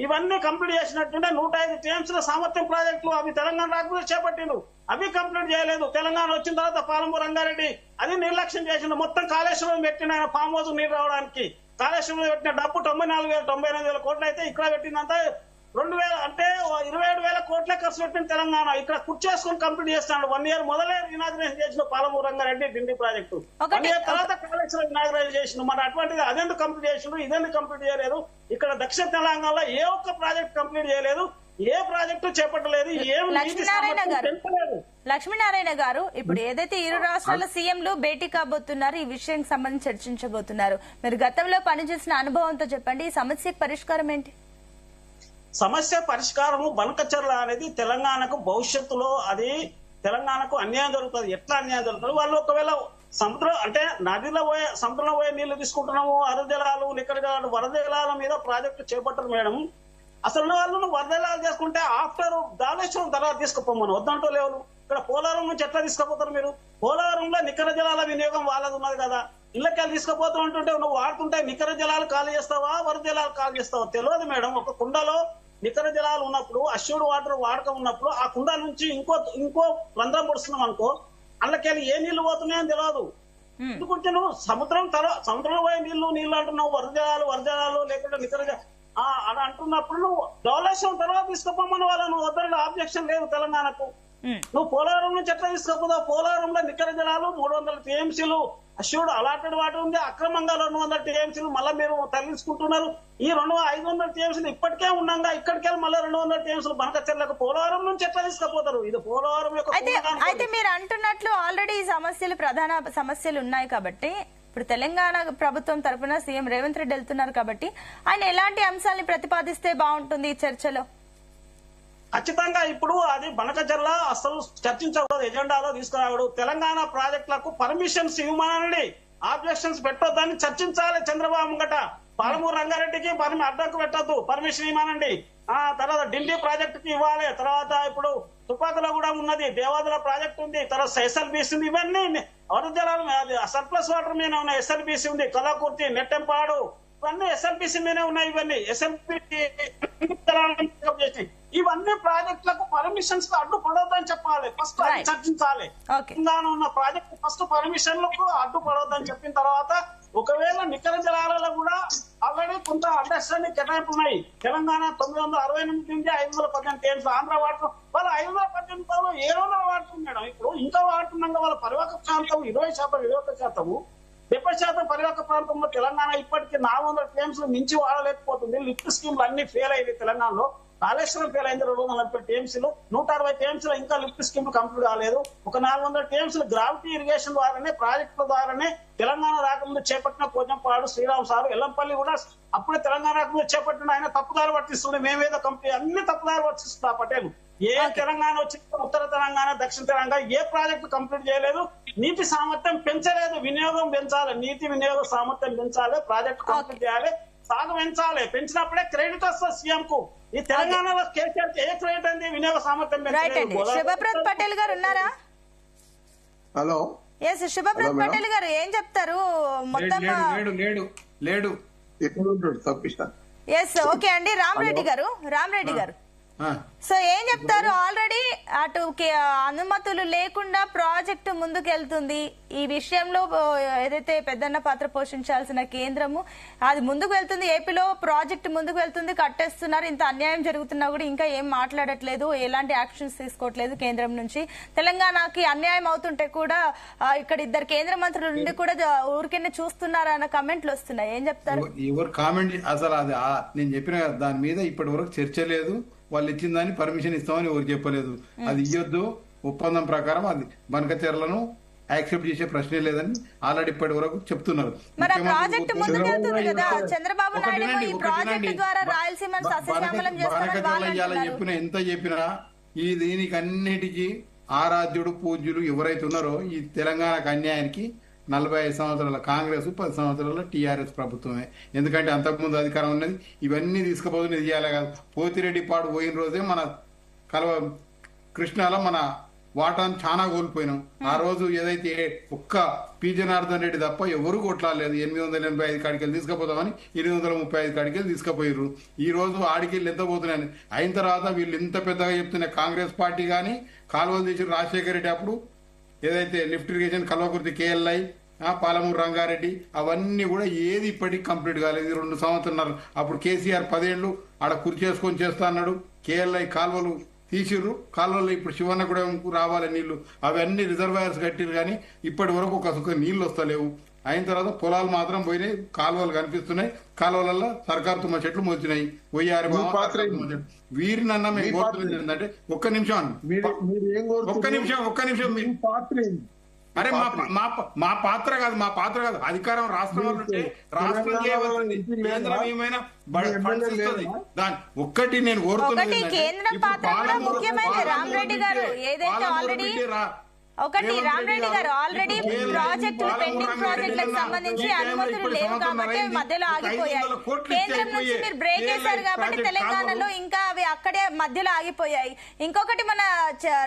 Speaker 5: ఇవన్నీ కంప్లీట్ చేసినట్టుంటే 105 టీఎంసీల సామర్థ్యం ప్రాజెక్టులు అవి తెలంగాణ రాకముందు చేపట్టిండు, అవి కంప్లీట్ చేయలేదు. తెలంగాణ వచ్చిన తర్వాత పాలమూరు రంగారెడ్డి అది నిర్లక్ష్యం చేసిండు. మొత్తం కాళేశ్వరం పెట్టిన ఆయన ఫామ్ హౌస్ నీరు రావడానికి. కాళేశ్వరం పెట్టిన డబ్బు 94,000-98,000 కోట్లు అయితే ఇక్కడ పెట్టిందంతా 2,000 అంటే 27,000 కోట్లే ఖర్చు పెట్టిన తెలంగాణ. ఇక్కడ కుర్చేసుకొని కంప్లీట్ చేస్తాడు. 1 ఇయర్ మొదలే ఇనాగ్రేషన్ చేసిన పాలమూరు రంగారెడ్డి డిండి ప్రాజెక్టు. 1 ఇయర్ తర్వాత కాళేశ్వరం ఇనాగ్రేషన్ చేసిండు. మరి అటువంటిది అదెందుకు కంప్లీట్ చేసిండు, ఇదెందుకు కంప్లీట్ చేయలేదు? ఇక్కడ దక్షిణ తెలంగాణలో ఏ ఒక్క ప్రాజెక్ట్ కంప్లీట్ చేయలేదు, ఏ ప్రాజెక్టు చేపట్టలేదు, ఏం
Speaker 1: లక్ష్మీనారాయణ గారు, ఇప్పుడు ఏదైతే ఇరు రాష్ట్రాల సీఎంలు భేటీ కాబోతున్నారు, ఈ విషయానికి సంబంధించి చర్చించబోతున్నారు. మీరు గతంలో పనిచేసిన అనుభవంతో చెప్పండి, ఈ సమస్యకు పరిష్కారం ఏంటి?
Speaker 5: సమస్య పరిష్కారము బనకచర్ల అనేది తెలంగాణకు భవిష్యత్తులో అది తెలంగాణకు అన్యాయం జరుగుతుంది. ఎట్లా అన్యాయం జరుగుతుంది? వాళ్ళు ఒకవేళ సముద్రం అంటే నదిలో పోయే సముద్రంలో పోయే నీళ్లు తీసుకుంటున్నాము, అరుణ జలాలు, నికర జలాలు, వరద జలాల మీద ప్రాజెక్టు చేపట్టరు మేడం. అసలు వాళ్ళు వరద జలాలు చేసుకుంటే ఆఫ్టర్ దాలేశ్వరం తర్వాత తీసుకుపోమను వద్దంటూ లేవు. ఇక్కడ పోలవరం నుంచి ఎట్లా తీసుకుపోతారు మీరు? పోలవరంలో నికర జలాల వినియోగం వాళ్ళది ఉన్నది కదా, ఇళ్ళకెళ్ళి తీసుకుపోతూ ఉంటుంటే నువ్వు వాడుతుంటే నికర జలాలు ఖాళీ చేస్తావా, వరద జలాలు ఖాళీ చేస్తావా తెలియదు మేడం. ఒక కుండలో నికర జలాలు ఉన్నప్పుడు, అష్యూర్డ్ వాటర్ వాడకం ఉన్నప్పుడు ఆ కుండ నుంచి ఇంకో రంధ్రం పొడుస్తున్నాం అనుకో, అందులోకెళ్ళి ఏ నీళ్లు పోతున్నాయని తెలియదు. ఎందుకంటే నువ్వు సముద్రంలో పోయే నీళ్లు అంటున్నావు, వరద జలాలు లేకుంటే నికర అని అంటున్నప్పుడు నువ్వు డెవలప్షన్ తర్వాత తీసుకుపోమని వాళ్ళను వద్ద ఆబ్జెక్షన్ లేదు తెలంగాణకు. నువ్వు పోలవరం నుంచి ఎట్లా తీసుకుపోతావు? పోలవరంలో నికర జలాలు 300 టీఎంసీలు అష్యూర్డ్ అలాటెడ్ వాటర్ ఉంది, అక్రమంగా 200 టీఎంసీలు మళ్ళీ మీరు తరలించుకుంటున్నారు. ఈ 500 టీఎంసీలు ఇప్పటికే ఉండగా ఇక్కడికెళ్ళి మళ్ళీ 200 టీఎంసీలు బనకచర్లకు పోలవరం నుంచి ఎట్లా తీసుకుపోతారు? ఇది పోలవరం యొక్క.
Speaker 1: అయితే మీరు అంటున్నట్లు ఆల్రెడీ ఈ సమస్యలు ప్రధాన సమస్యలు ఉన్నాయి కాబట్టి ఇప్పుడు తెలంగాణ ప్రభుత్వం తరఫున సీఎం రేవంత్ రెడ్డి వెళ్తున్నారు కాబట్టి ఆయన ఎలాంటి అంశాలను ప్రతిపాదిస్తే బాగుంటుంది ఈ చర్చలో?
Speaker 5: ఖచ్చితంగా ఇప్పుడు అది బనకచర్ల అసలు చర్చించకూడదు, ఎజెండాలో తీసుకురావడు. తెలంగాణ ప్రాజెక్టులకు పర్మిషన్స్ ఇవ్వమనండి, ఆబ్జెక్షన్స్ పెట్టొద్దని చర్చించాలి చంద్రబాబు ముంగట. పాలమూరు రంగారెడ్డికి అడ్డంకు పెట్టొద్దు, పర్మిషన్ ఇవ్వమనండి. తర్వాత ఢిల్లీ ప్రాజెక్టుకి ఇవ్వాలి. తర్వాత ఇప్పుడు తుపాకులో కూడా ఉన్నది, దేవాదుల ప్రాజెక్ట్ ఉంది, తర్వాత ఎస్ఎల్బీసీ ఉంది. ఇవన్నీ వరద జలాలు సర్ప్లస్ వాటర్ మీద ఉన్నాయి. ఎస్ఎల్బీసీ ఉంది, కలకుర్తి, నెట్టెంపాడు ఇవన్నీ ఎస్ఎల్బీసీ మీదే ఉన్నాయి. ఇవన్నీ ఎస్ఎల్బీసీ ఇవన్నీ ప్రాజెక్టులకు పర్మిషన్స్ అడ్డుపడొద్దని చెప్పాలి. ఫస్ట్ చర్చించాలి. తెలంగాణ ఉన్న ప్రాజెక్టు ఫస్ట్ పర్మిషన్లకు అడ్డుపడొద్దని చెప్పిన తర్వాత ఒకవేళ నికర జలాలలో కూడా ఆల్రెడీ కొంత అండర్స్టాండింగ్ కేటాయింపు ఉన్నాయి. తెలంగాణ 968 నుంచి 518 టీఎంసీ, ఆంధ్ర వాటర్ వాళ్ళు 518 700 వాడుతుంది మేడం. ఇప్పుడు ఇంకా వాడుతున్నాగా వాళ్ళ పరివాహక ప్రాంతం 20% వినియోగ శాతము, 70% పరివాహక ప్రాంతంలో తెలంగాణ ఇప్పటికీ 400 టీఎంసీలు మించి వాడలేకపోతుంది. లిఫ్ట్ స్కీమ్లు అన్ని ఫెయిల్ అయింది తెలంగాణలో. కాళేశ్వరం ఫెయిల్ అయింది 240 టీఎంసీలు, 160 టీఎంసీలు ఇంకా లిఫ్ట్ స్కీమ్ కంప్లీట్ కాలేదు. ఒక 400 టీఎంసీలు గ్రావిటీ ఇరిగేషన్ ద్వారానే ప్రాజెక్టుల ద్వారానే తెలంగాణ రాకముందు చేపట్టిన పోజంపాడు, శ్రీరామ్ సారు, ఎల్లంపల్లి కూడా అప్పుడే తెలంగాణ రాకముందు చేపట్టిన ఆయన తప్పుదారు పట్టిస్తుండే. మేమేదో కంపెనీ అన్ని తప్పుదారు పట్టిస్తున్నా పటేల్. ఏ తెలంగాణ వచ్చి ఉత్తర తెలంగాణ, దక్షిణ తెలంగాణ ఏ ప్రాజెక్టు కంప్లీట్ చేయలేదు, నీటి సామర్థ్యం పెంచలేదు. వినియోగం పెంచాలి, నీటి వినియోగ సామర్థ్యం పెంచాలి, ప్రాజెక్టు కంప్లీట్ చేయాలి, సాగు పెంచాలి. పెంచినప్పుడే క్రెడిట్ వస్తుంది సీఎం కు. ఈ తెలంగాణలో కేసీఆర్ ఏ క్రెడిట్ అండి? వినియోగ సామర్థ్యం
Speaker 1: శివప్రత్ పటేల్ గారు ఉన్నారా?
Speaker 3: హలో,
Speaker 1: ఎస్ శుభప్రత్ పటేల్ గారు ఏం చెప్తారు మొత్తం?
Speaker 2: లేడు
Speaker 3: ఎక్కడ ఉంటాడు తప్పిస్తా.
Speaker 1: ఎస్ ఓకే అండి. రామరెడ్డి గారు సో ఏం చెప్తారు? ఆల్రెడీ అటు అనుమతులు లేకుండా ప్రాజెక్టు ముందుకెళ్తుంది. ఈ విషయంలో ఏదైతే పెద్దన్న పాత్ర పోషించాల్సిన కేంద్రము అది ముందుకు వెళ్తుంది, ఏపీలో ప్రాజెక్టు ముందుకు వెళ్తుంది, కట్టేస్తున్నారు. ఇంత అన్యాయం జరుగుతున్నా కూడా ఇంకా ఏం మాట్లాడట్లేదు, ఎలాంటి యాక్షన్స్ తీసుకోవట్లేదు కేంద్రం నుంచి. తెలంగాణకి అన్యాయం అవుతుంటే కూడా ఇక్కడ ఇద్దరు కేంద్ర మంత్రుల నుండి కూడా ఊరికే చూస్తున్నారన్న కమెంట్లు వస్తున్నాయి. ఏం చెప్తారు?
Speaker 2: ఎవరు కామెంట్ అసలు అది నేను చెప్పిన దాని మీద ఇప్పటి వరకు చర్చ లేదు. వాళ్ళు ఇచ్చిన దాన్ని పర్మిషన్ ఇస్తామని ఎవరు చెప్పలేదు. అది ఇవ్వద్దు, ఒప్పందం ప్రకారం అది బనకచెర్లను యాక్సెప్ట్ చేసే ప్రశ్నే లేదని ఆల్రెడీ ఇప్పటి వరకు చెప్తున్నారు.
Speaker 1: మరి ప్రాజెక్ట్ ముందుకెళ్తుంది కదా, చంద్రబాబు నాయుడు ఈ ప్రాజెక్ట్ ద్వారా రాయలసీమను సస్యశ్యామలం చేస్తారని
Speaker 2: చెప్పిన ఎంత చెప్పినా ఈ దీనికి అన్నిటికీ ఆరాధ్యుడు పూజ్యులు ఎవరైతే ఉన్నారో ఈ తెలంగాణకు అన్యాయానికి 45 సంవత్సరాల కాంగ్రెస్, 10 సంవత్సరాల టీఆర్ఎస్ ప్రభుత్వమే. ఎందుకంటే అంతకుముందు అధికారం ఉన్నది. ఇవన్నీ తీసుకుపోతుంది ఇది చేయాలి కాదు. పోతిరెడ్డి పాడు పోయిన రోజే మన కృష్ణాలో మన వాటాను చాలా కోల్పోయినాం. ఆ రోజు ఏదైతే ఒక్క పి జనార్దన్ రెడ్డి తప్ప ఎవరు కొట్లాడలేదు. 885 కాడికెళ్ళి తీసుకుపోతామని 835 కాడికెళ్ళి తీసుకుపోయారు. ఈ రోజు ఆడికెళ్ళి ఎంత పోతున్నాయని అయిన తర్వాత వీళ్ళు ఇంత పెద్దగా చెప్తున్న కాంగ్రెస్ పార్టీ కానీ కాలువలు తీసి రాజశేఖర రెడ్డి అప్పుడు ఏదైతే lift irrigation Kalwakurthy KLI, Palamuru Rangareddy అవన్నీ కూడా ఏది ఇప్పటికి కంప్లీట్ కాలేదు. 2 సంవత్సరాలు అప్పుడు కేసీఆర్ 10 ఏళ్లు ఆడ కుర్చేసుకొని చేస్తా అన్నాడు. కేఎల్ఐ కాలువలు తీసిర్రు, కాలువల్లో ఇప్పుడు శివన్న కూడా రావాలి నీళ్లు, అవన్నీ రిజర్వాయర్స్ కట్టిరు కానీ ఇప్పటి వరకు ఒక నీళ్లు వస్తలేవు. అయిన తర్వాత పొలాలు మాత్రం పోయినాయి, కాలువలు కనిపిస్తున్నాయి. కాలువలలో సర్కారు తుమ్మ చెట్లు మోచినాయి. వీరినన్నా మేము కోరుతున్నది ఏంటంటే ఒక్క నిమిషం అరే మా పాత్ర కాదు అధికారం రాష్ట్రం వాళ్ళు ఉంటే రాష్ట్రం చేయవలసింది. కేంద్రం ఏమైనా దాని ఒక్కటి నేను కోరుతున్నది
Speaker 1: ఒకటి రామరెడ్డి గారు ఆల్రెడీ ప్రాజెక్టులు పెండింగ్ ప్రాజెక్టులకు సంబంధించి అనుమతులు లేవు కాబట్టి మధ్యలో ఆగిపోయాయి. కేంద్రం నుంచి మీరు బ్రేక్ వేశారు కాబట్టి తెలంగాణలో ఇంకా అవి అక్కడే మధ్యలో ఆగిపోయాయి. ఇంకొకటి మన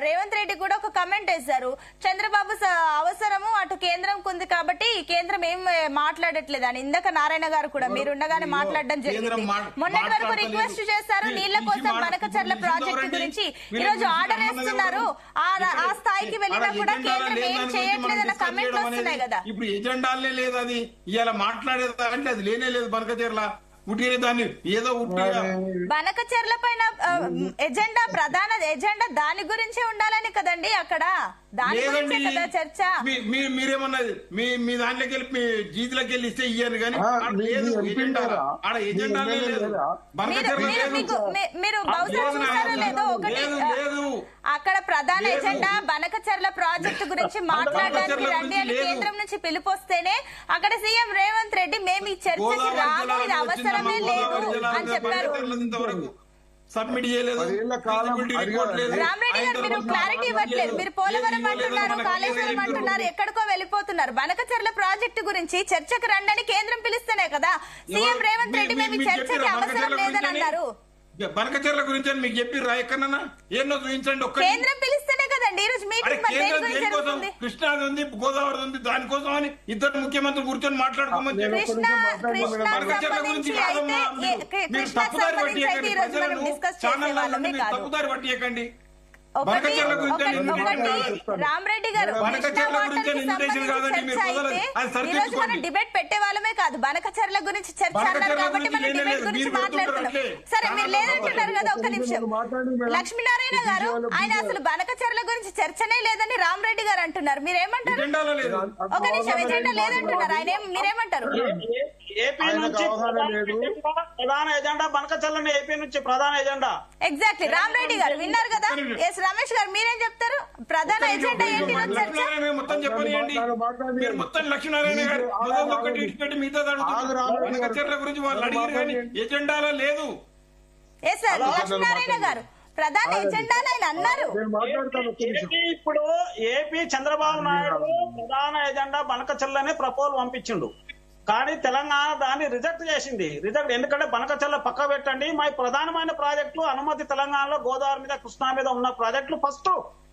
Speaker 1: రేవంత్ రెడ్డి కూడా ఒక కమెంట్ వేశారు, చంద్రబాబు అవసరము అటు కేంద్రం ఉంది కాబట్టి ఈ కేంద్రం ఏం మాట్లాడట్లేదు అని. ఇందాక నారాయణ గారు కూడా మీరుండగానే మాట్లాడడం జరిగింది. మొన్నటి వరకు రిక్వెస్ట్ చేశారు నీళ్ల కోసం బనకచర్ల ప్రాజెక్టు గురించి, ఈ రోజు ఆర్డర్ వేస్తున్నారు. ఆ స్థాయికి వెళ్ళిన కూడా కేంద్రం ఏం చేయట్లేదన్న కమెంట్లు వస్తున్నాయి కదా.
Speaker 2: ఇప్పుడు ఎజెండాలే లేదు, అది ఇవాళ మాట్లాడేది అంటే అది లేనే లేదు. బనకచెర్ల ఉట్టినే దాన్ని ఏదో
Speaker 1: బనకచెర్ల పైన ఎజెండా, ప్రధాన ఎజెండా దాని గురించే ఉండాలని కదండి అక్కడ, దాని గురించే కదా చర్చ.
Speaker 2: మీరేమన్నది మీ దాంట్లోకి వెళ్ళి మీ జీతులకి వెళ్ళి ఇస్తే ఇయ్యారు కానీ ఆడ ఎజెండా
Speaker 1: మీరు బహుశా చూసారో లేదో ఒకటి అక్కడ ప్రధాన ఎజెండా బనకచెర్ల ప్రాజెక్టు గురించి మాట్లాడడానికి రండి అని కేంద్రం నుంచి పిలుపు వస్తేనే అక్కడ సీఎం రేవంత్ రెడ్డి మేము ఈ చర్చకి రాము, ఇది అవసరమే లేదు అని చెప్పారు.
Speaker 2: సబ్మిట్ చేయలేదు.
Speaker 1: రామరెడ్డి గారు మీరు క్లారిటీ ఇవ్వట్లేదు. మీరు పోలవరం అంటున్నారు, కాళేశ్వరం అంటున్నారు, ఎక్కడికో వెళ్ళిపోతున్నారు. బనకచెర్ల ప్రాజెక్టు గురించి చర్చకు రండి అని కేంద్రం పిలుస్తేనే కదా సీఎం రేవంత్ రెడ్డి మేము ఈ చర్చకి అవసరం లేదని అన్నారు.
Speaker 2: బనకచెర్ల గురించి అని మీకు చెప్పి రా ఎక్కడన్నా ఏమో చూపించండి.
Speaker 1: కేంద్రం పిలిస్తేనే కదండి ఈ రోజు మీటింగ్.
Speaker 2: కృష్ణాది ఉంది, గోదావరి ఉంది, దానికోసం అని ఇద్దరు ముఖ్యమంత్రులు కూర్చొని మాట్లాడుకోమని బనకచెర్ల గురించి కాదమ్మా. మీరు తప్పుదారి పట్టియకండి, ప్రజలను ఛానల్ తప్పుదారి పట్టియకండి.
Speaker 1: రామరెడ్డి గారు డిబేట్ పెట్టే వాళ్ళమే కాదు, బనకచెర్ల గురించి చర్చ అన్నారు కాబట్టి మనం డిబేట్ గురించి మాట్లాడుతున్నాం. సరే మీరు లేదంటున్నారు కదా, ఒక్క నిమిషం. లక్ష్మీనారాయణ గారు ఆయన అసలు బనకచెర్ల గురించి చర్చనే లేదని రామరెడ్డి గారు అంటున్నారు, మీరేమంటారు? ఒక నిమిషం, ఎజెండా లేదంటున్నారు ఆయన, మీరేమంటారు?
Speaker 5: ఏపీ నుంచి ప్రధాన ఎజెండా బనకచెర్లని, ఏపీ నుంచి ప్రధాన ఎజెండా.
Speaker 1: ఎగ్జాక్ట్లీ రామరెడ్డి గారు విన్నారు కదా. ఎస్ రమేష్ గారు మీరేం చెప్తారు? ప్రధాన ఎజెండా ఏంటి?
Speaker 2: మొత్తం చెప్పనియండి. మొత్తం లక్ష్మీనారాయణ గారు మిగతా బనకచెర్ల గురించి వాళ్ళు అడిగారు కానీ ఎజెండాలో లేదు.
Speaker 1: ఎస్ సార్ లక్ష్మీనారాయణ గారు ప్రధాన ఎజెండా ఆయన అన్నారు.
Speaker 5: ఇప్పుడు ఏపీ చంద్రబాబు నాయుడు ప్రధాన ఎజెండా బనకచెర్లనే ప్రపోజల్ పంపించిండు, కానీ తెలంగాణ దాన్ని రిజెక్ట్ చేసింది. ఎందుకంటే బనకచెర్ల పక్క పెట్టండి, మా ప్రధానమైన ప్రాజెక్టులు అనుమతి తెలంగాణలో గోదావరి మీద, కృష్ణా మీద ఉన్న ప్రాజెక్టులు ఫస్ట్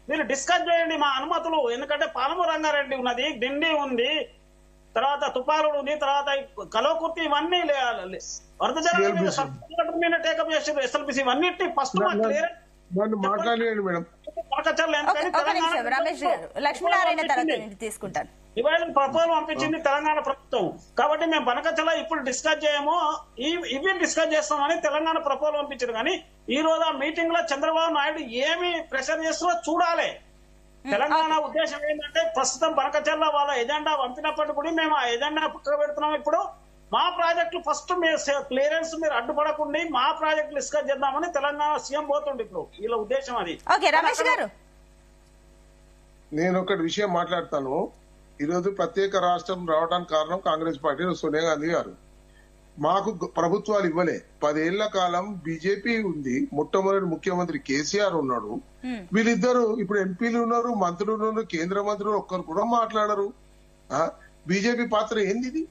Speaker 5: మీరు డిస్కస్ చేయండి మా అనుమతులు. ఎందుకంటే పాలమూరు రంగారెడ్డి ఉన్నది, డిండి ఉంది, తర్వాత తుపాలు ఉంది, తర్వాత కలవకుర్తి, ఇవన్నీ వరద జలాల టేకప్ చేసారు. ఎస్ఎల్బిసి ఇవన్నిటి ఫస్ట్
Speaker 3: మాట్లాడలేండి మేడం.
Speaker 1: రమేష్ గారు, లక్ష్మీనారాయణ తర్వాత నేను తీసుకుంటాను.
Speaker 5: డివైజన్ ప్రపోజల్ పంపించింది తెలంగాణ ప్రభుత్వం. కాబట్టి మేము బనకచల ఇప్పుడు డిస్కస్ చేయము, ఇవి డిస్కస్ చేస్తామని తెలంగాణ ప్రపోజల్ పంపించారు. కానీ ఈ రోజు ఆ మీటింగ్ లో చంద్రబాబు నాయుడు ఏమి ప్రెషర్ చేస్తారో చూడాలి. తెలంగాణ ఉద్దేశం ఏంటంటే ప్రస్తుతం బనకచల్ల వాళ్ళ ఎజెండా పంపినప్పటికీ కూడా మేము ఆ ఎజెండా పక్కన పెడుతున్నాం. ఇప్పుడు మా ప్రాజెక్టులు ఫస్ట్ మీరు క్లియరెన్స్ మీరు అడ్డుపడకుండా మా ప్రాజెక్టులు డిస్కస్ చేద్దామని తెలంగాణ సీఎం పోతుండే. ఇప్పుడు వీళ్ళ ఉద్దేశం అది.
Speaker 1: రమేష్ గారు,
Speaker 3: నేను ఒకటి విషయం మాట్లాడతాను. ఈరోజు ప్రత్యేక రాష్ట్రం రావడానికి కారణం కాంగ్రెస్ పార్టీ, సోనియా గాంధీ గారు. మాకు ప్రభుత్వాలు ఇవ్వలే. 10 ఏళ్ల కాలం బీజేపీ ఉంది. మొట్టమొదటి ముఖ్యమంత్రి కేసీఆర్ ఉన్నాడు. వీళ్ళిద్దరు ఇప్పుడు ఎంపీలు ఉన్నారు, మంత్రులు ఉన్నారు, కేంద్ర మంత్రులు ఒక్కరు కూడా మాట్లాడరు. బీజేపీ పాత్ర ఏంది? ఇది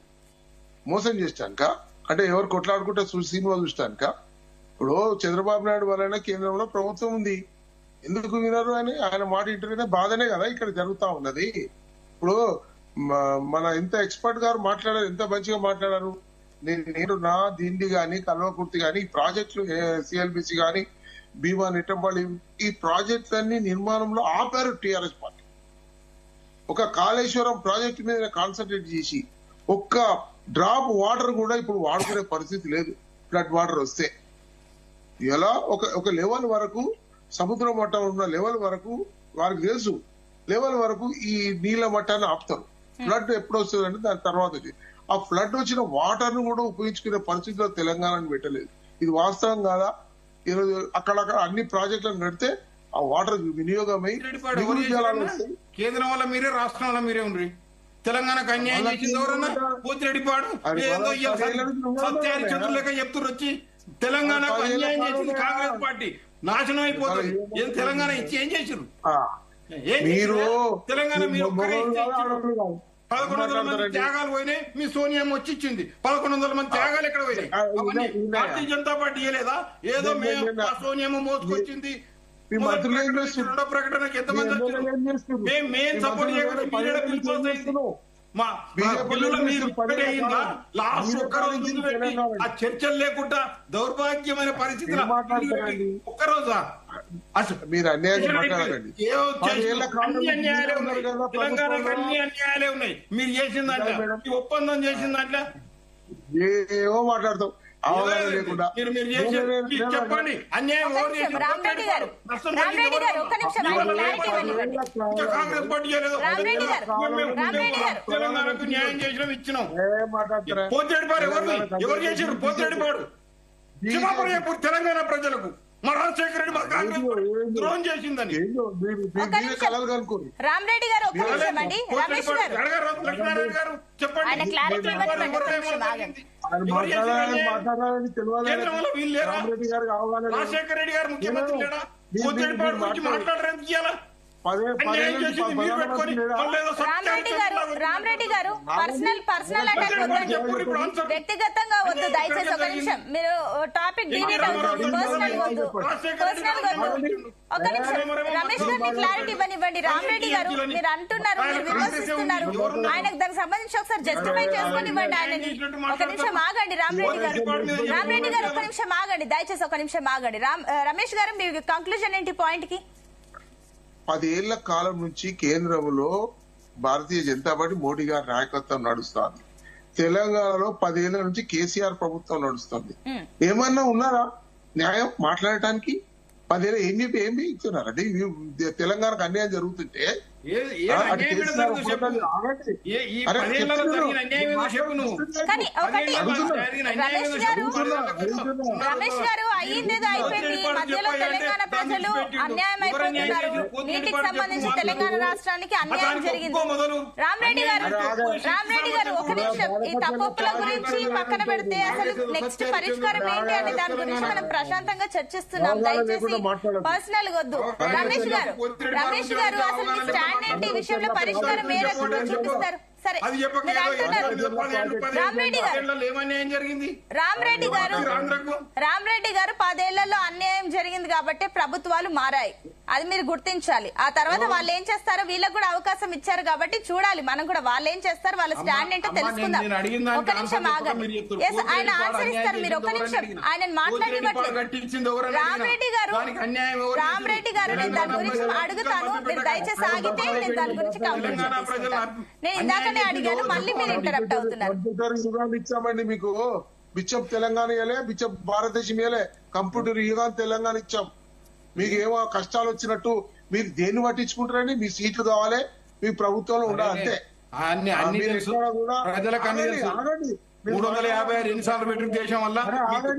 Speaker 3: మోసం చేస్తానుక అంటే ఎవరు కొట్లాడుకుంటే సినిమా చూస్తానుక? ఇప్పుడు చంద్రబాబు నాయుడు వలన కేంద్రంలో ప్రభుత్వం ఉంది, ఎందుకు వినరు అని ఆయన మాట ఇంటనే బాధనే కదా ఇక్కడ జరుగుతా ఉన్నది. ఇప్పుడు మన ఎంత ఎక్స్పర్ట్ గారు మాట్లాడారు, ఎంత మంచిగా మాట్లాడారు. నేను నా దిండి గాని కల్వకుర్తి గాని ఈ ప్రాజెక్టులు సిఎల్బిసి గాని భీమా నెట్టంపల్లి ఈ ప్రాజెక్టులన్నీ నిర్మాణంలో ఆపారు టీఆర్ఎస్ పార్టీ. ఒక కాళేశ్వరం ప్రాజెక్టు మీద కాన్సన్ట్రేట్ చేసి ఒక్క డ్రాప్ వాటర్ కూడా ఇప్పుడు వాడుకునే పరిస్థితి లేదు. ఫ్లడ్ వాటర్ వస్తే ఎలా ఒక లెవెల్ వరకు సముద్ర మట్టం ఉన్న లెవెల్ వరకు వారికి తెలుసు, లెవెల్ వరకు ఈ నీళ్ల మట్టాన్ని ఆపుతారు. ఫ్లడ్ ఎప్పుడు వస్తుంది అంటే దాని తర్వాత ఆ ఫ్లడ్ వచ్చిన వాటర్ ను కూడా ఉపయోగించుకునే పరిస్థితిలో తెలంగాణను పెట్టలేదు. ఇది వాస్తవం కాదా? ఈరోజు అక్కడక్కడ అన్ని ప్రాజెక్టులను నడితే ఆ వాటర్ వినియోగమై
Speaker 2: కేంద్రం వల్ల మీరే, రాష్ట్రం వల్ల మీరే ఉండ్రి. తెలంగాణకు అన్యాయం చేసింది ఎవరన్నా? పోతిరెడ్డిపాడు ఏదో సత్యారిచంద్రులు లెక్క చెప్తున్నారు వచ్చి. తెలంగాణకు అన్యాయం చేసింది కాంగ్రెస్ పార్టీ, నాశనం అయిపోతుంది. ఏం తెలంగాణ ఇచ్చి ఏం చేసారు?
Speaker 3: మీరు
Speaker 2: తెలంగాణ మీరు 1100 మంది త్యాగాలు పోయినాయి. మీ సోనియా వచ్చి ఇచ్చింది. 1100 మంది త్యాగాలు ఎక్కడ పోయినాయి? అవన్నీ భారతీయ జనతా పార్టీ ఇయ్యలేదా? ఏదో మేము సోనియా మోసుకొచ్చింది. రెండో ప్రకటనకి ఎంతమంది వచ్చారు? మేము సపోర్ట్ చేయకుండా మా పిల్లల మీరు లాస్ట్ ఒక్కరోజు పెట్టి ఆ చర్చలు లేకుండా దౌర్భాగ్యమైన పరిస్థితులు ఒక్కరోజా?
Speaker 3: మీరు అన్యాయం మాట్లాడండి.
Speaker 2: అన్ని అన్యాయాలే ఉన్నాయి తెలంగాణకు, అన్ని అన్యాయాలే ఉన్నాయి. మీరు చేసిన దాంట్లో, ఈ ఒప్పందం చేసిన దాంట్లో
Speaker 3: ఏవో మాట్లాడతాం అవగాహన లేకుండా.
Speaker 2: చెప్పండి అన్యాయం
Speaker 1: రామరెడ్డి గారు, ఒక్క నిమిషం
Speaker 2: కాంగ్రెస్ పార్టీ చేయలేదు. తెలంగాణకు న్యాయం చేసినాం, ఇచ్చినాం. పోతిరెడ్డిపాడు ఎవరు చేశారు? పోతిరెడ్డిపాడు తెలంగాణ ప్రజలకు మా రాజశేఖర రెడ్డి మా కాంగ్రెస్ ద్రోహం చేసిందని.
Speaker 1: రామరెడ్డి గారు, ఒక్క నిమిషం అండి. రమేష్ గారు,
Speaker 2: లక్ష్మీనారాయణ గారు చెప్పండి. కేంద్రంలో వీళ్ళు లేరా? రాజశేఖర రెడ్డి గారు ముఖ్యమంత్రి లేడా? పోతిరెడ్డిపాడు గురించి మాట్లాడడానికి ఇయ్యాలా?
Speaker 1: రామరెడ్డి గారు, పర్సనల్ అటాక్ వద్దండి, వ్యక్తిగతంగా వద్దు దయచేసి. ఒక నిమిషం, మీరు టాపిక్ డిలీట్ అవుతుంది. పర్సనల్ వద్దు. ఒక నిమిషం రమేష్ గారిని క్లారిటీ ఇవ్వనివ్వండి. రామరెడ్డి గారు, మీరు అంటున్నారు, మీరు విమర్శిస్తున్నారు, ఆయనకు దానికి సంబంధించి ఒకసారి జస్టిఫై చేసుకొని ఇవ్వండి ఆయనని. ఒక నిమిషం ఆగండి రామరెడ్డి గారు. రామరెడ్డి గారు, ఒక నిమిషం ఆగండి దయచేసి, ఒక నిమిషం ఆగండి. రమేష్ గారు, మీ కంక్లూజన్ ఏంటి పాయింట్ కి?
Speaker 3: 10 ఏళ్ల కాలం నుంచి కేంద్రంలో భారతీయ జనతా పార్టీ మోడీ గారి నాయకత్వం నడుస్తుంది. తెలంగాణలో 10 ఏళ్ల నుంచి కేసీఆర్ ప్రభుత్వం నడుస్తుంది. ఏమన్నా ఉన్నారా న్యాయం మాట్లాడటానికి? 10 ఏళ్ళు ఏం ఇస్తున్నారంటే తెలంగాణకు అన్యాయం జరుగుతుంటే
Speaker 1: రమేష్ గారు, అయ్యిందేదో అయిపోయింది. మధ్యలో తెలంగాణ ప్రజలు అన్యాయం అయిపోతున్నారు. నీటికి సంబంధించి తెలంగాణ రాష్ట్రానికి అన్యాయం జరిగింది. రామరెడ్డి గారు, ఒక నిమిషం. ఈ తప్పొప్పుల గురించి పక్కన పెడితే అసలు నెక్స్ట్ పరిష్కారం ఏంటి అనే దాని గురించి మనం ప్రశాంతంగా చర్చిస్తున్నాం. దయచేసి పర్సనల్ వద్దు. రమేష్ గారు, అసలు మీ స్టాండ్ ఏంటి ఈ విషయంలో? పరిష్కారం ఏ రకంగా చూపిస్తారు? సరే,
Speaker 2: అది చెప్పక
Speaker 1: మీరు
Speaker 2: ఏదో
Speaker 1: అంటున్నారు. రామరెడ్డి గారు.
Speaker 2: పదేళ్ళలో ఏమన్నా ఏం జరిగింది?
Speaker 1: రామరెడ్డి గారు
Speaker 2: ఆంధ్రకు
Speaker 1: 10 ఏళ్లలో అన్యాయం జరిగింది కాబట్టి ప్రభుత్వాలు మారాయి, అది మీరు గుర్తించాలి. ఆ తర్వాత వాళ్ళు ఏం చేస్తారో వీళ్ళకి కూడా అవకాశం ఇచ్చారు కాబట్టి చూడాలి మనం కూడా, వాళ్ళు ఏం చేస్తారు, వాళ్ళ స్టాండ్ ఏంటో తెలుసుకుందాం.
Speaker 2: నేను అడిగిన దానికి
Speaker 1: ఒక నిమిషం
Speaker 2: ఆన్సర్
Speaker 1: ఆగండి.
Speaker 2: మీరు చెప్తారు.
Speaker 1: Yes, ఆయన ఆన్సర్ ఇస్తారు. మీరు ఒక నిమిషం ఆయన మాట్లాడినట్లేదు. రామరెడ్డి గారు, రామరెడ్డి గారు, నేను దాని గురించి అడుగుతాను, మీరు దయచేసి ఆగితే నేను దాని గురించి కంప్లైంట్ తీసుకుంటాను. నేను ఇందాకనే అడిగాను, మళ్ళీ మీరు ఇంటరప్ట్ అవుతున్నారు.
Speaker 3: యుగాన్ని ఇచ్చామండి మీకు. బిచ్చప్ తెలంగాణ ఇవ్వలే, బిచ్చప్ భారతదేశం ఇవ్వలే, కంప్యూటర్ యుగాన్ని తెలంగాణ ఇచ్చాం. మీకు ఏమో కష్టాలు వచ్చినట్టు మీరు దేన్ని పట్టించుకుంటారని, మీ సీట్లు కావాలి, మీ ప్రభుత్వంలో ఉండాలి అంతే.
Speaker 2: ప్రజలకు అన్ని తెలుసు. 356 ఎన్నిసార్లు పెట్టిన దేశం వల్ల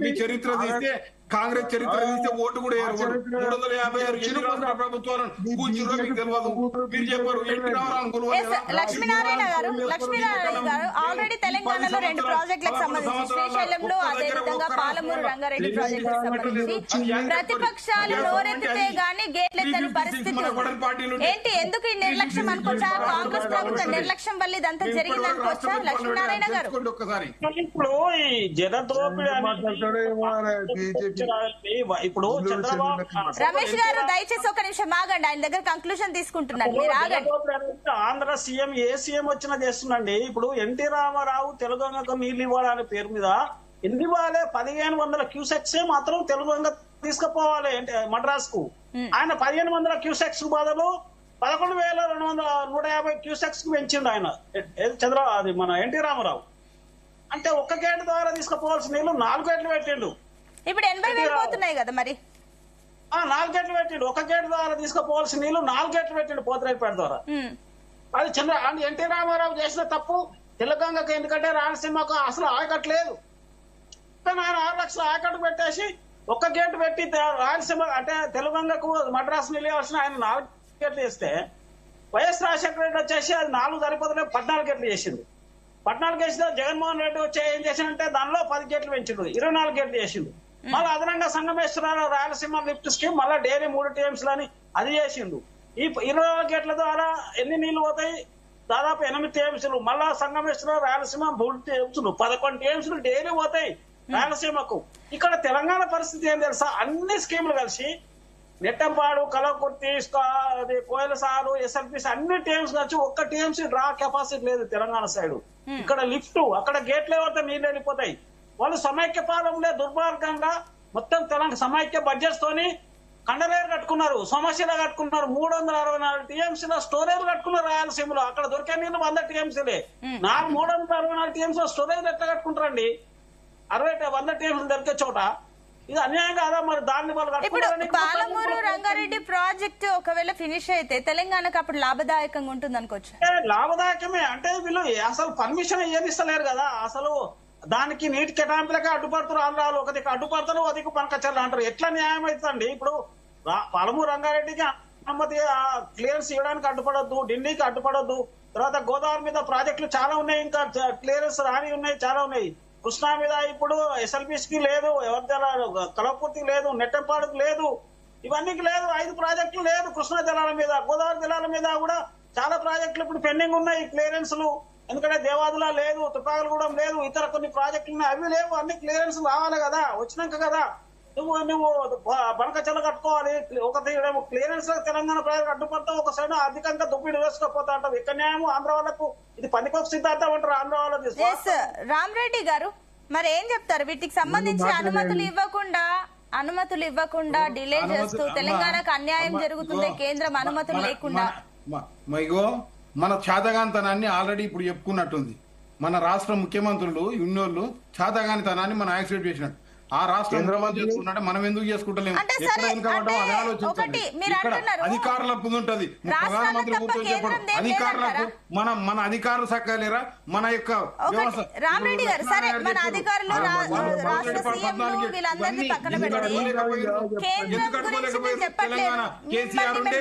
Speaker 2: మీ చరిత్ర తీస్తే, కాంగ్రెస్ చరిత్ర తీస్తే ఓటు కూడా వేయరు. 356 ఎన్ని రాష్ట్ర ప్రభుత్వాలను కూర్చుందో మీకు తెలియదు. మీరు చెప్పారు
Speaker 1: లక్ష్మీనారాయణ గారు ఆల్రెడీ తెలంగాణలో 2 ప్రాజెక్టులకు సంబంధించి, శ్రీశైలంలో అదేవిధంగా పాలమూరు రంగారెడ్డి ప్రాజెక్టులకు సంబంధించి ప్రతిపక్షాలు నోరెత్తితే గానీ గేట్లెత్తని పరిస్థితి ఏంటి? ఎందుకు ఈ నిర్లక్ష్యం అనుకోవచ్చా? కాంగ్రెస్ ప్రభుత్వం నిర్లక్ష్యం వల్ల ఇదంతా జరిగింది అనుకోవచ్చా లక్ష్మీనారాయణ గారు?
Speaker 5: ఇప్పుడు ఈ జనద్రోపిడి ఇప్పుడు చంద్రబాబు,
Speaker 1: రమేష్ గారు దయచేసి ఒక నిమిషం ఆగండి, ఆయన దగ్గర కంక్లూజన్ తీసుకుంటున్నారు, మీరు ఆగండి.
Speaker 5: ఆంధ్ర సీఎం ఏ సీఎం వచ్చినా చేస్తుందండి. ఇప్పుడు ఎన్టీ రామారావు తెలుగు నీళ్లు ఇవ్వాలనే పేరు మీద ఎన్ని ఇవ్వాలి? 1500 క్యూసెక్స్ మాత్రం తెలుగు తీసుకుపోవాలి మద్రాస్ కు. ఆయన 1500 క్యూసెక్స్ బదులు 11,150 క్యూసెక్స్ కు పెంచిండు ఆయన అది మన ఎన్టీ రామారావు. అంటే ఒక్క గేట్ ద్వారా తీసుకుపోవాల్సిన నీళ్లు 4 గేట్లు పెట్టిండు.
Speaker 1: ఇప్పుడు 80,000 పోతున్నాయి కదా మరి.
Speaker 5: 4 గేట్లు పెట్టిండు. ఒక గేట్ ద్వారా తీసుకుపోవాల్సిన నీళ్లు 4 గేట్లు పెట్టిండు పోతిరెడ్డిపేట ద్వారా. అది ఎన్టీ రామారావు చేసిన తప్పు తెలంగాణకు. ఎందుకంటే రాయలసీమకు అసలు ఆయకట్లేదు, కానీ ఆయన 6 లక్షల ఆయకట్టు పెట్టేసి ఒక్క గేటు పెట్టి రాయలసీమ అంటే తెలంగాణకు మద్రాసు నిలవాల్సిన ఆయన 4 గేట్లు చేస్తే, వైఎస్ రాజశేఖర రెడ్డి వచ్చేసి అది 4 సరిపోతలే 14 గేట్లు చేసిండు. 14 గేట్లు జగన్మోహన్ రెడ్డి వచ్చి ఏం చేసిందంటే దానిలో 10 గేట్లు పెంచిండు, 24 గేట్లు చేసిండు. మళ్ళీ అదనంగా సంగమేశ్వరరావు రాయలసీమ లిఫ్ట్ స్కీమ్ మళ్ళీ డైలీ 3 టీఎంసీలు అని అది చేసిండు. ఈ 24 గేట్ల ద్వారా ఎన్ని నీళ్లు పోతాయి? దాదాపు 8 టీఎంసీలు. మళ్ళా సంగమేశ్వరరావు రాయలసీమ 3 టీఎంసీలు, 11 టీఎంసీలు డైలీ పోతాయి రాయలసీమకు. ఇక్కడ తెలంగాణ పరిస్థితి ఏం తెలుసా? అన్ని స్కీములు కలిసి నెట్టంపాడు, కలవకుర్తి, కోయల సారు, ఎస్ఎల్పిసి అన్ని టీఎంసీ కలిసి ఒక్క టీఎంసీ డ్రా కెపాసిటీ లేదు తెలంగాణ సైడ్. ఇక్కడ లిఫ్ట్, అక్కడ గేట్లు ఎవరితో నీళ్లు వెళ్ళిపోతాయి. వాళ్ళు సమైక్య పాలనలో దుర్మార్గంగా మొత్తం తెలంగాణ సమైక్య బడ్జెట్స్ తోని కండలేరు కట్టుకున్నారు, సమస్యలు కట్టుకున్నారు. 364 టీఎంసీల స్టోరేజ్ కట్టుకున్నారు రాయలసీమలో. అక్కడ దొరికే నీళ్లు 100 టీఎంసీలే. 364 టీఎంసీల స్టోరేజ్ ఎట్లా కట్టుకుంటారండి? 100 టీఎంసీలు దొరికే చోట ఇది అన్యాయం కాదా? మరి దాన్ని వాళ్ళు
Speaker 1: ఇప్పుడు పాలమూరు రంగారెడ్డి ప్రాజెక్టు ఒకవేళ ఫినిష్ అయితే తెలంగాణకు అప్పుడు లాభదాయకంగా ఉంటుంది అనుకోవచ్చు.
Speaker 5: లాభదాయకమే అంటే వీళ్ళు అసలు పర్మిషన్ ఇస్తలేరు కదా. అసలు దానికి నీటి కేటాయింపులకే అడ్డుపడుతున్నారు. ఆంధ్రాలు ఒకటి అడ్డుపడతారు, ఒకటికి పనకచర్లు అంటారు. ఎట్లా న్యాయం అవుతుందండి? ఇప్పుడు పాలమూరు రంగారెడ్డికి అనుమతి క్లియరెన్స్ ఇవ్వడానికి అడ్డుపడొద్దు, ఢిల్లీకి అడ్డుపడొద్దు. తర్వాత గోదావరి మీద ప్రాజెక్టులు చాలా ఉన్నాయి, ఇంకా క్లియరెన్స్ రాని ఉన్నాయి, చాలా ఉన్నాయి. కృష్ణా మీద ఇప్పుడు ఎస్ఎల్బిస్కి లేదు, కలవపూర్తికి లేదు, నెట్టంపాడుకు లేదు, ఇవన్నీకి లేదు. 5 ప్రాజెక్టులు లేదు కృష్ణా జలాల మీద. గోదావరి జలాల మీద కూడా చాలా ప్రాజెక్టులు ఇప్పుడు పెండింగ్ ఉన్నాయి క్లియరెన్స్లు. ఎందుకంటే దేవాదులా లేదు, తుపాకులగూడెం లేదు, ఇతర కొన్ని ప్రాజెక్టులు ఉన్నాయి, అవి లేవు. అన్ని క్లియరెన్స్ రావాలి కదా, వచ్చినాక కదా నువ్వు బనకచల్ల కట్టుకోవాలి. ఒక క్లియరెన్స్ తెలంగాణ ప్రజలకు అడ్డుపడతావు, ఒక సైడ్ అధికంగా దుబ్బిడి వేసుకోపోతా అంటావు. ఇక్కడ న్యాయం ఆంధ్ర వాళ్ళకు ఇది పందికొక సిద్ధాంతం అంటారు ఆంధ్ర వాళ్ళది.
Speaker 1: రామరెడ్డి గారు మరి ఏం చెప్తారు? వీటికి సంబంధించి అనుమతులు ఇవ్వకుండా డిలే చేస్తూ తెలంగాణకు అన్యాయం జరుగుతుంది, కేంద్రం అనుమతులు లేకుండా.
Speaker 2: మన చాతగానితనాన్ని ఆల్రెడీ ఇప్పుడు చెప్పుకున్నట్టుంది. మన రాష్ట్ర ముఖ్యమంత్రులు ఉన్నోళ్ళు చాతగానితనాన్ని మనం యాక్సెప్ట్ చేసినట్టు. ఆ రాష్ట్రం చేసుకుంటే మనం ఎందుకు చేసుకుంటలేము? అధికారులకు ఉంటది, ప్రధానమంత్రి కూర్చొని చెప్పడం. అధికారులకు మన అధికారులు సక్కలేరా? మన యొక్క
Speaker 1: రామరెడ్డి గారు సరే, మన అధికారులు రాష్ట్ర సీఎం వీళ్ళందరినీ పక్కన పెట్టి కేంద్రం గురించి చెప్పట్లేదు.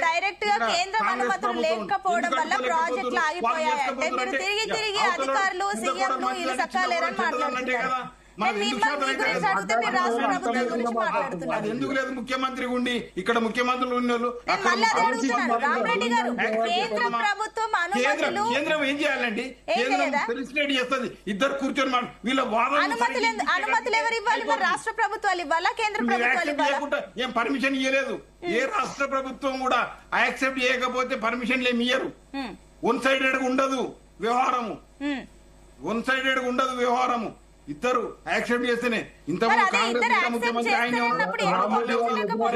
Speaker 1: డైరెక్ట్ గా కేంద్రం అనుమతులు లేకపోవడం వల్ల ప్రాజెక్టులు ఆగిపోయాయంటే మీరు తిరిగి అధికారులు సీఎంలు వీళ్ళు సక్కలేరని మాట్లాడుతున్నారు.
Speaker 2: మనది ఎందుకు
Speaker 1: మిమ్మల్ని
Speaker 2: శాతం
Speaker 1: మీ
Speaker 2: అయితే
Speaker 1: గురించి అడిగితే మీరు రాష్ట్ర ప్రభుత్వం గురించి
Speaker 2: అది
Speaker 1: మాట్లాడుతున్నారు.
Speaker 2: ఎందుకు లేదు? ముఖ్యమంత్రిగా ఉండి ఇక్కడ ముఖ్యమంత్రులు ఉన్న వాళ్ళు
Speaker 1: నేను మళ్ళీ అదే అడుగుతున్నాను రామరెడ్డి గారు, కేంద్ర ప్రభుత్వం అనుమతులు
Speaker 2: కేంద్రం ఏం చేయాలండి?
Speaker 1: ఏం
Speaker 2: కేంద్రం
Speaker 1: చేయదా?
Speaker 2: ఫెసిలిటేట్ చేస్తుంది. ఇద్దరు కూర్చొని వీళ్ళ వాదన
Speaker 1: అనుమతులు ఎవరు ఇవ్వాలి? మరి రాష్ట్ర ప్రభుత్వాలు ఇవ్వాలా, కేంద్ర ప్రభుత్వాలు ఇవ్వాలా?
Speaker 2: ఏం పర్మిషన్ ఇవ్వలేదు. ఏ రాష్ట్ర ప్రభుత్వం కూడా యాక్సెప్ట్ చేయకపోతే పర్మిషన్లు ఏమి ఇయ్యరు. వన్ సైడెడ్ ఉండదు వ్యవహారము, వన్ సైడెడ్ ఉండదు వ్యవహారము. ఇద్దరు యాక్సెప్ట్ చేస్తేనే. ఇంతమంది కాంగ్రెస్ ముఖ్యమంత్రి ఆయన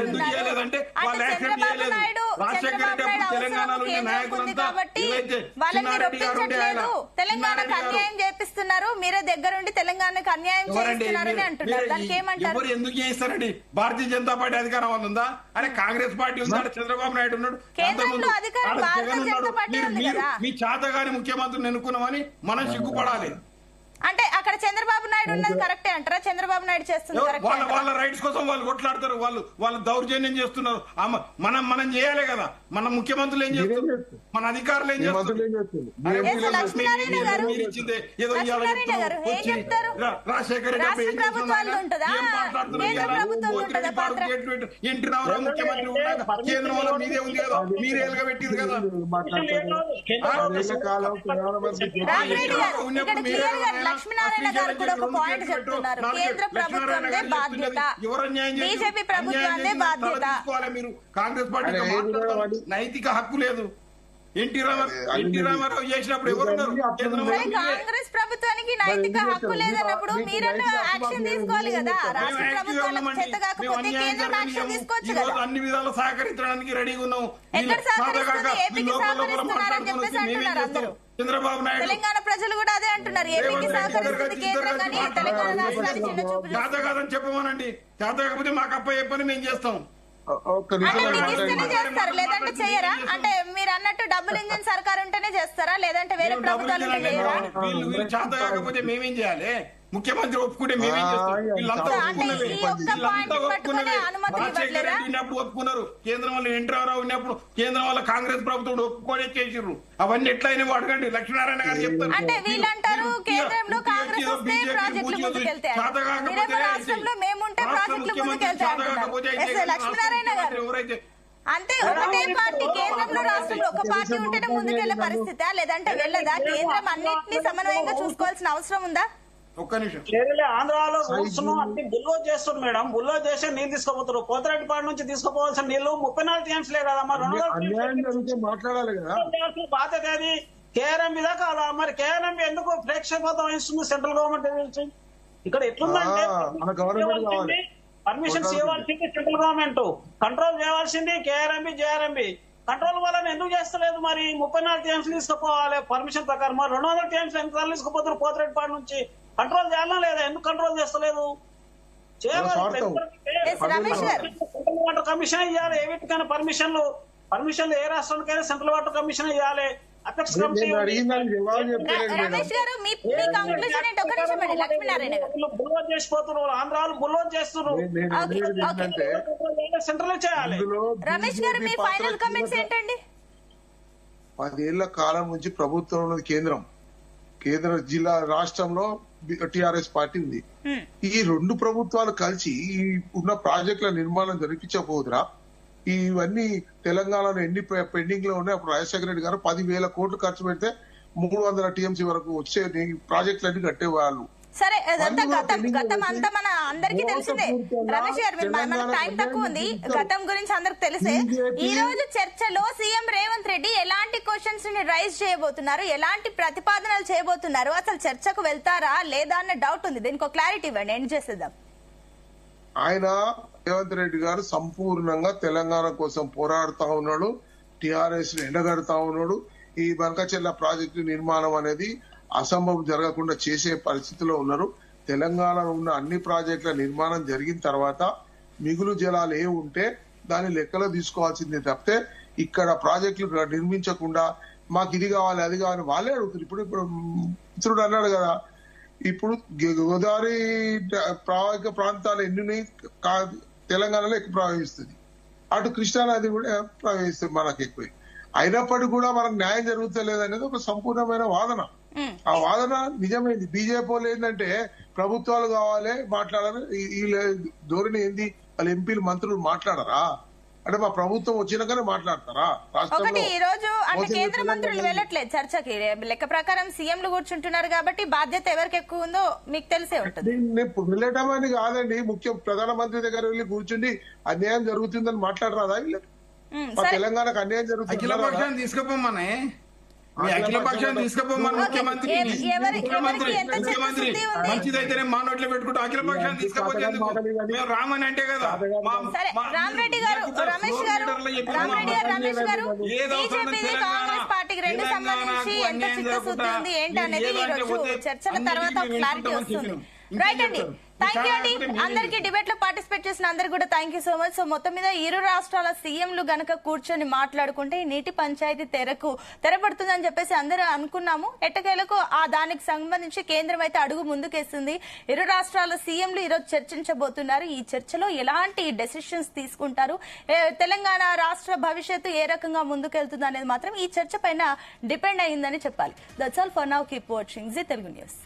Speaker 2: ఎందుకు చేయలేదంటే వాళ్ళు యాక్సెప్ట్ చేయలేదు. రాజశేఖర రెడ్డి అప్పుడు తెలంగాణలో ఉన్న నాయకులంతా ఏవైతే చిన్నారెడ్డి గారు ఉండే ఆయన
Speaker 1: తెలంగాణకు అన్యాయం చేపిస్తున్నారు, మీరే దగ్గరుండి తెలంగాణకు అన్యాయం చేస్తున్నారని అంటున్నారు. దానికి ఏమంటారు?
Speaker 2: ఎవరు ఎందుకు చేయిస్తారండి? భారతీయ జనతా పార్టీ అధికారం వల్ల ఉందా? అరే కాంగ్రెస్ పార్టీ ఉందా? చంద్రబాబు నాయుడు ఉన్నాడు,
Speaker 1: కేంద్రంలో అధికారం భారతీయ జనతా పార్టీ ఉంది కదా.
Speaker 2: మీ చేతగాని ముఖ్యమంత్రిని ఎన్నుకున్నామని మనం సిగ్గుపడాలి.
Speaker 1: అంటే అక్కడ చంద్రబాబు నాయుడు ఉన్నది కరెక్టే అంటారా? చంద్రబాబు నాయుడు చేస్తుంది కరెక్టే అంటారా?
Speaker 2: వాళ్ళ రైట్స్ కోసం వాళ్ళు కొట్లాడతారు. వాళ్ళు దౌర్జన్యం చేస్తున్నారు. మనం చేయాలి కదా. మన ముఖ్యమంత్రులు ఏం చేస్తారు? మన అధికారులు ఏం చేస్తారు?
Speaker 1: లక్ష్మీనారాయణ గారు,
Speaker 2: ఏదో
Speaker 1: లక్ష్మీనారాయణ గారు ఏం చెప్తారు?
Speaker 2: రాజశేఖర రెడ్డి
Speaker 1: రాష్ట్ర ప్రభుత్వాలు ఉంటుందా, కేంద్ర ప్రభుత్వం ఉంటుందా పాత్ర?
Speaker 2: ఎన్టీ రామారావు ముఖ్యమంత్రి ఉన్నాక కేంద్రంలో మీదే ఉంది కదా, మీరే ఎలుగబెట్టింది కదా.
Speaker 1: రామరెడ్డి గారు, ఇక్కడ క్లియర్ గా లక్ష్మీనారాయణ గారు కూడా ఒక పాయింట్ చెప్తున్నారు. కేంద్ర ప్రభుత్వందే బాధ్యత, బీజేపీ ప్రభుత్వాన్నే బాధ్యత.
Speaker 2: మీరు కాంగ్రెస్ పార్టీ నైతిక హక్కు లేదు. ఎన్టీ రామారావు చేసినప్పుడు ఎవరున్నారు?
Speaker 1: కాంగ్రెస్ ప్రభుత్వానికి నైతిక హక్కు లేదన్నప్పుడు మీరన్నా యాక్షన్ తీసుకోవాలి కదా. రాష్ట్ర ప్రభుత్వాలకు చేత కాకపోతే కేంద్రం యాక్షన్ తీసుకోవచ్చు కదా.
Speaker 2: అన్ని విధాలు సహకరించడానికి రెడీగా ఉన్నాం.
Speaker 1: ఎక్కడ సహకరిస్తుంది? ఏపీకి సహకరిస్తున్నారని చెప్పేసి అంటున్నారు అందరూ.
Speaker 2: చంద్రబాబు నాయుడు
Speaker 1: తెలంగాణ ప్రజలు కూడా అదే అంటున్నారు. ఏపీకి సహకరిస్తుంది కేంద్రం కానీ తెలంగాణ రాష్ట్రానికి చిన్న చూపు
Speaker 2: చేత కాదని చెప్పమనండి. చేత కాకపోతే మాకు అప్ప చెప్పని మేము చేస్తాం.
Speaker 1: అంటే మీకు ఇస్తేనే చేస్తారు, లేదంటే చేయరా? అంటే మీరు అన్నట్టు డబుల్ ఇంజిన్ సర్కార్ ఉంటేనే చేస్తారా, లేదంటే వేరే ప్రభుత్వాలు ఉంటే చేయరా?
Speaker 2: వీళ్ళు చేత కాకపోతే మేమేం చేయాలి? ముఖ్యమంత్రి ఒప్పుకుంటే మేమేం చేస్తాం? వీళ్ళంతా ఉన్నప్పుడు ఒప్పుకున్నారు. కేంద్రం వల్ల ఎన్టీ రామారావు ఉన్నప్పుడు కేంద్రం వల్ల కాంగ్రెస్ ప్రభుత్వం ఒప్పుకోనే చేసిర్రు. అవన్నీ ఎట్లయినా అడగండి. లక్ష్మీనారాయణ గారు చెప్తారు.
Speaker 1: అంటే వీళ్ళంటారు కేంద్రంలో కాంగ్రెస్ వస్తే ప్రాజెక్టులు ముందుకెళ్తే, రాష్ట్రంలో మేముంటే ప్రాజెక్టులు ముందుకెళ్తే అంటున్నారు. లక్ష్మీనారాయణ గారు, అంటే ఒకటే పార్టీ కేంద్రంలో రాష్ట్రంలో ఒక పార్టీ ఉంటేనే ముందుకెళ్లే పరిస్థితి, లేదంటే వెళ్ళదా? కేంద్రం అన్నింటినీ సమన్వయంగా చూసుకోవాల్సిన అవసరం ఉందా?
Speaker 2: ఒక్క నిమిషం.
Speaker 5: ఆంధ్రాలో రూల్స్ ను అన్ని బుల్లో చేస్తుంది మేడం. బుల్లో చేసి నీళ్ళు తీసుకుపోతారు. కోతరెడ్డిపాడు నుంచి తీసుకుపోవాల్సిన నీళ్లు 34 టీఎంసీలే కదమ్మా. 200
Speaker 3: మాట్లాడాలి కదా.
Speaker 5: బాధ్యత అది కేఆర్ఎంబి దాకా అలా. మరి కేఆర్ఎంబి ఎందుకు ప్రేక్షపాతం వహిస్తుంది సెంట్రల్ గవర్నమెంట్? ఇక్కడ ఎట్లుందంటే పర్మిషన్స్ ఇవ్వాల్సింది సెంట్రల్ గవర్నమెంట్, కంట్రోల్ చేయాల్సింది కేఆర్ఎంబి జేఆర్ఎంబి. కంట్రోల్ వాళ్ళని ఎందుకు చేస్తలేదు? మరి 34 టీఎంసీ తీసుకుపోవాలి పర్మిషన్ ప్రకారం. మరి 200 టీఎంసీ ఎంత తీసుకుపోతారు కోతరెడ్డిపాడు నుంచి? కంట్రోల్ చేయాలా లేదా? ఎందుకు కంట్రోల్ చేస్తలేదు? వాటర్ కమిషన్ ఇవ్వాలి. ఏ వీటికైనా పర్మిషన్లు ఏ రాష్ట్రానికైనా సెంట్రల్ వాటర్ కమిషన్ ఇవ్వాలి.
Speaker 1: రమేష్ గారు, మీ కంక్లూజన్ ఏంటి? ఒక నిమిషం అండి. లక్ష్మీనారాయణ గారు,
Speaker 5: బుల్లోజ్ చేసిపోతున్నారు. ఆంధ్రాలు బుల్లోజ్ చేస్తున్నారు. సెంట్రల్ చేయాలి.
Speaker 1: రమేష్ గారు, మీ ఫైనల్ కమెంట్స్ ఏంటండి?
Speaker 3: 10 ఏళ్ల కాలం నుంచి ప్రభుత్వం ఉన్నది కేంద్ర జిల్లా రాష్ట్రంలో టిఆర్ఎస్ పార్టీ ఉంది. ఈ 2 ప్రభుత్వాలు కలిసి ఈ ఉన్న ప్రాజెక్టుల నిర్మాణం జరిపించకపోదురా? ఇవన్నీ తెలంగాణలో ఎన్ని పెండింగ్ లో ఉన్నాయి. అప్పుడు రాజశేఖర రెడ్డి గారు 10,000 కోట్లు ఖర్చు పెడితే 300 టీఎంసీ వరకు వచ్చే ప్రాజెక్టులన్నీ కట్టేవాళ్ళు.
Speaker 1: సరే, అదంతా గతం అంతా మన అందరికీ తెలిసిందే. రమేష్ గారు, మనకు టైం తక్కువ ఉంది. గతం గురించి అందరికి తెలిసే. ఈ రోజు చర్చలో సీఎం రేవంత్ రెడ్డి ఎలాంటి క్వశ్చన్స్ ని రైజ్ చేయబోతున్నారు, ఎలాంటి ప్రతిపాదనలు చేయబోతున్నారు, అసలు చర్చకు వెళ్తారా లేదా అన్న డౌట్ ఉంది. దీనికి ఒక క్లారిటీ ఇవ్వండి, ఎండ్ చేసేద్దాం.
Speaker 3: ఆయన రేవంత్ రెడ్డి గారు సంపూర్ణంగా తెలంగాణ కోసం పోరాడుతా ఉన్నాడు. టిఆర్ఎస్ ఎండగడతా ఉన్నాడు. ఈ బంకచెర్ల ప్రాజెక్టు నిర్మాణం అనేది అసంభవం జరగకుండా చేసే పరిస్థితిలో ఉన్నారు. తెలంగాణలో ఉన్న అన్ని ప్రాజెక్టుల నిర్మాణం జరిగిన తర్వాత మిగులు జలాలు ఏ ఉంటే దాన్ని లెక్కలో తీసుకోవాల్సిందే తప్పితే ఇక్కడ ప్రాజెక్టులు నిర్మించకుండా మాకు ఇది కావాలి అది కావాలి వాళ్ళే అడుగుతారు. ఇప్పుడు మిత్రుడు అన్నాడు కదా, ఇప్పుడు గోదావరి ప్రవాహిక ప్రాంతాలు ఎన్ని తెలంగాణలో ఎక్కువ ప్రవహిస్తుంది, అటు కృష్ణానది కూడా ప్రవహిస్తుంది మనకు ఎక్కువ. అయినప్పటికీ కూడా మనకు న్యాయం జరుగుతలేదు అనేది ఒక సంపూర్ణమైన వాదన. ఆ వాదన నిజమైంది. బీజేపీ వాళ్ళు ఏంటంటే ప్రభుత్వాలు కావాలి మాట్లాడాలి. ఈ ధోరణి ఏంది? వాళ్ళ ఎంపీలు మంత్రులు మాట్లాడరా? అంటే మా ప్రభుత్వం వచ్చినాకనే మాట్లాడతారా?
Speaker 1: ఒకటి ఈ రోజు అంటే కేంద్ర మంత్రులు వెళ్ళట్లేదు చర్చకి. లెక్క ప్రకారం సీఎంలు కూర్చుంటున్నారు కాబట్టి బాధ్యత ఎవరికి ఎక్కువ ఉందో మీకు తెలిసే ఉంటుంది.
Speaker 3: వెళ్ళటం అని కాదండి, ముఖ్యం ప్రధానమంత్రి దగ్గర వెళ్ళి కూర్చుండి అన్యాయం జరుగుతుందని మాట్లాడరాదా? మా తెలంగాణకు అన్యాయం జరుగుతుంది.
Speaker 2: అఖిల పక్షాన్ని తీసుకుపోమనే, మీ అఖిల పక్షాన్ని తీసుకుపోమని ముఖ్యమంత్రి మంచిదైతేనే మా నోట్లో పెట్టుకుంటూ అఖిల పక్షాన్ని తీసుకపోతే మేము రామని అంటే కదా.
Speaker 1: సరే రామరెడ్డి గారు, రమేష్ గారు, రామరెడ్డి గారు, రమేష్ గారు, బీజేపీది కాంగ్రెస్ పార్టీకి రెండు సంబంధించి ఎంత చిత్తశుద్ధి ఉంది ఏంటనేది ఈ రోజు చర్చల తర్వాత క్లారిటీ వస్తుంది. రైట్ అండి, థ్యాంక్ యూ అండి అందరికి. డిబేట్ లో పార్టిసిపేట్ చేసిన అందరికి కూడా thank you so much. So మొత్తం మీద ఇరు రాష్ట్రాల సీఎంలు గనక కూర్చొని మాట్లాడుకుంటే ఈ నీటి పంచాయతీ తెరపడుతుందని చెప్పేసి అందరూ అనుకున్నాము. ఎట్టకేలకు ఆ దానికి సంబంధించి కేంద్రం అయితే అడుగు ముందుకేస్తుంది. ఇరు రాష్ట్రాల సీఎంలు ఈరోజు చర్చించబోతున్నారు. ఈ చర్చలో ఎలాంటి డెసిషన్స్ తీసుకుంటారు, తెలంగాణ రాష్ట్ర భవిష్యత్తు ఏ రకంగా ముందుకెళ్తుంది అనేది మాత్రం ఈ చర్చ పైన డిపెండ్ అయ్యిందని చెప్పాలి. That's all for now. Keep watching Zee Telugu news.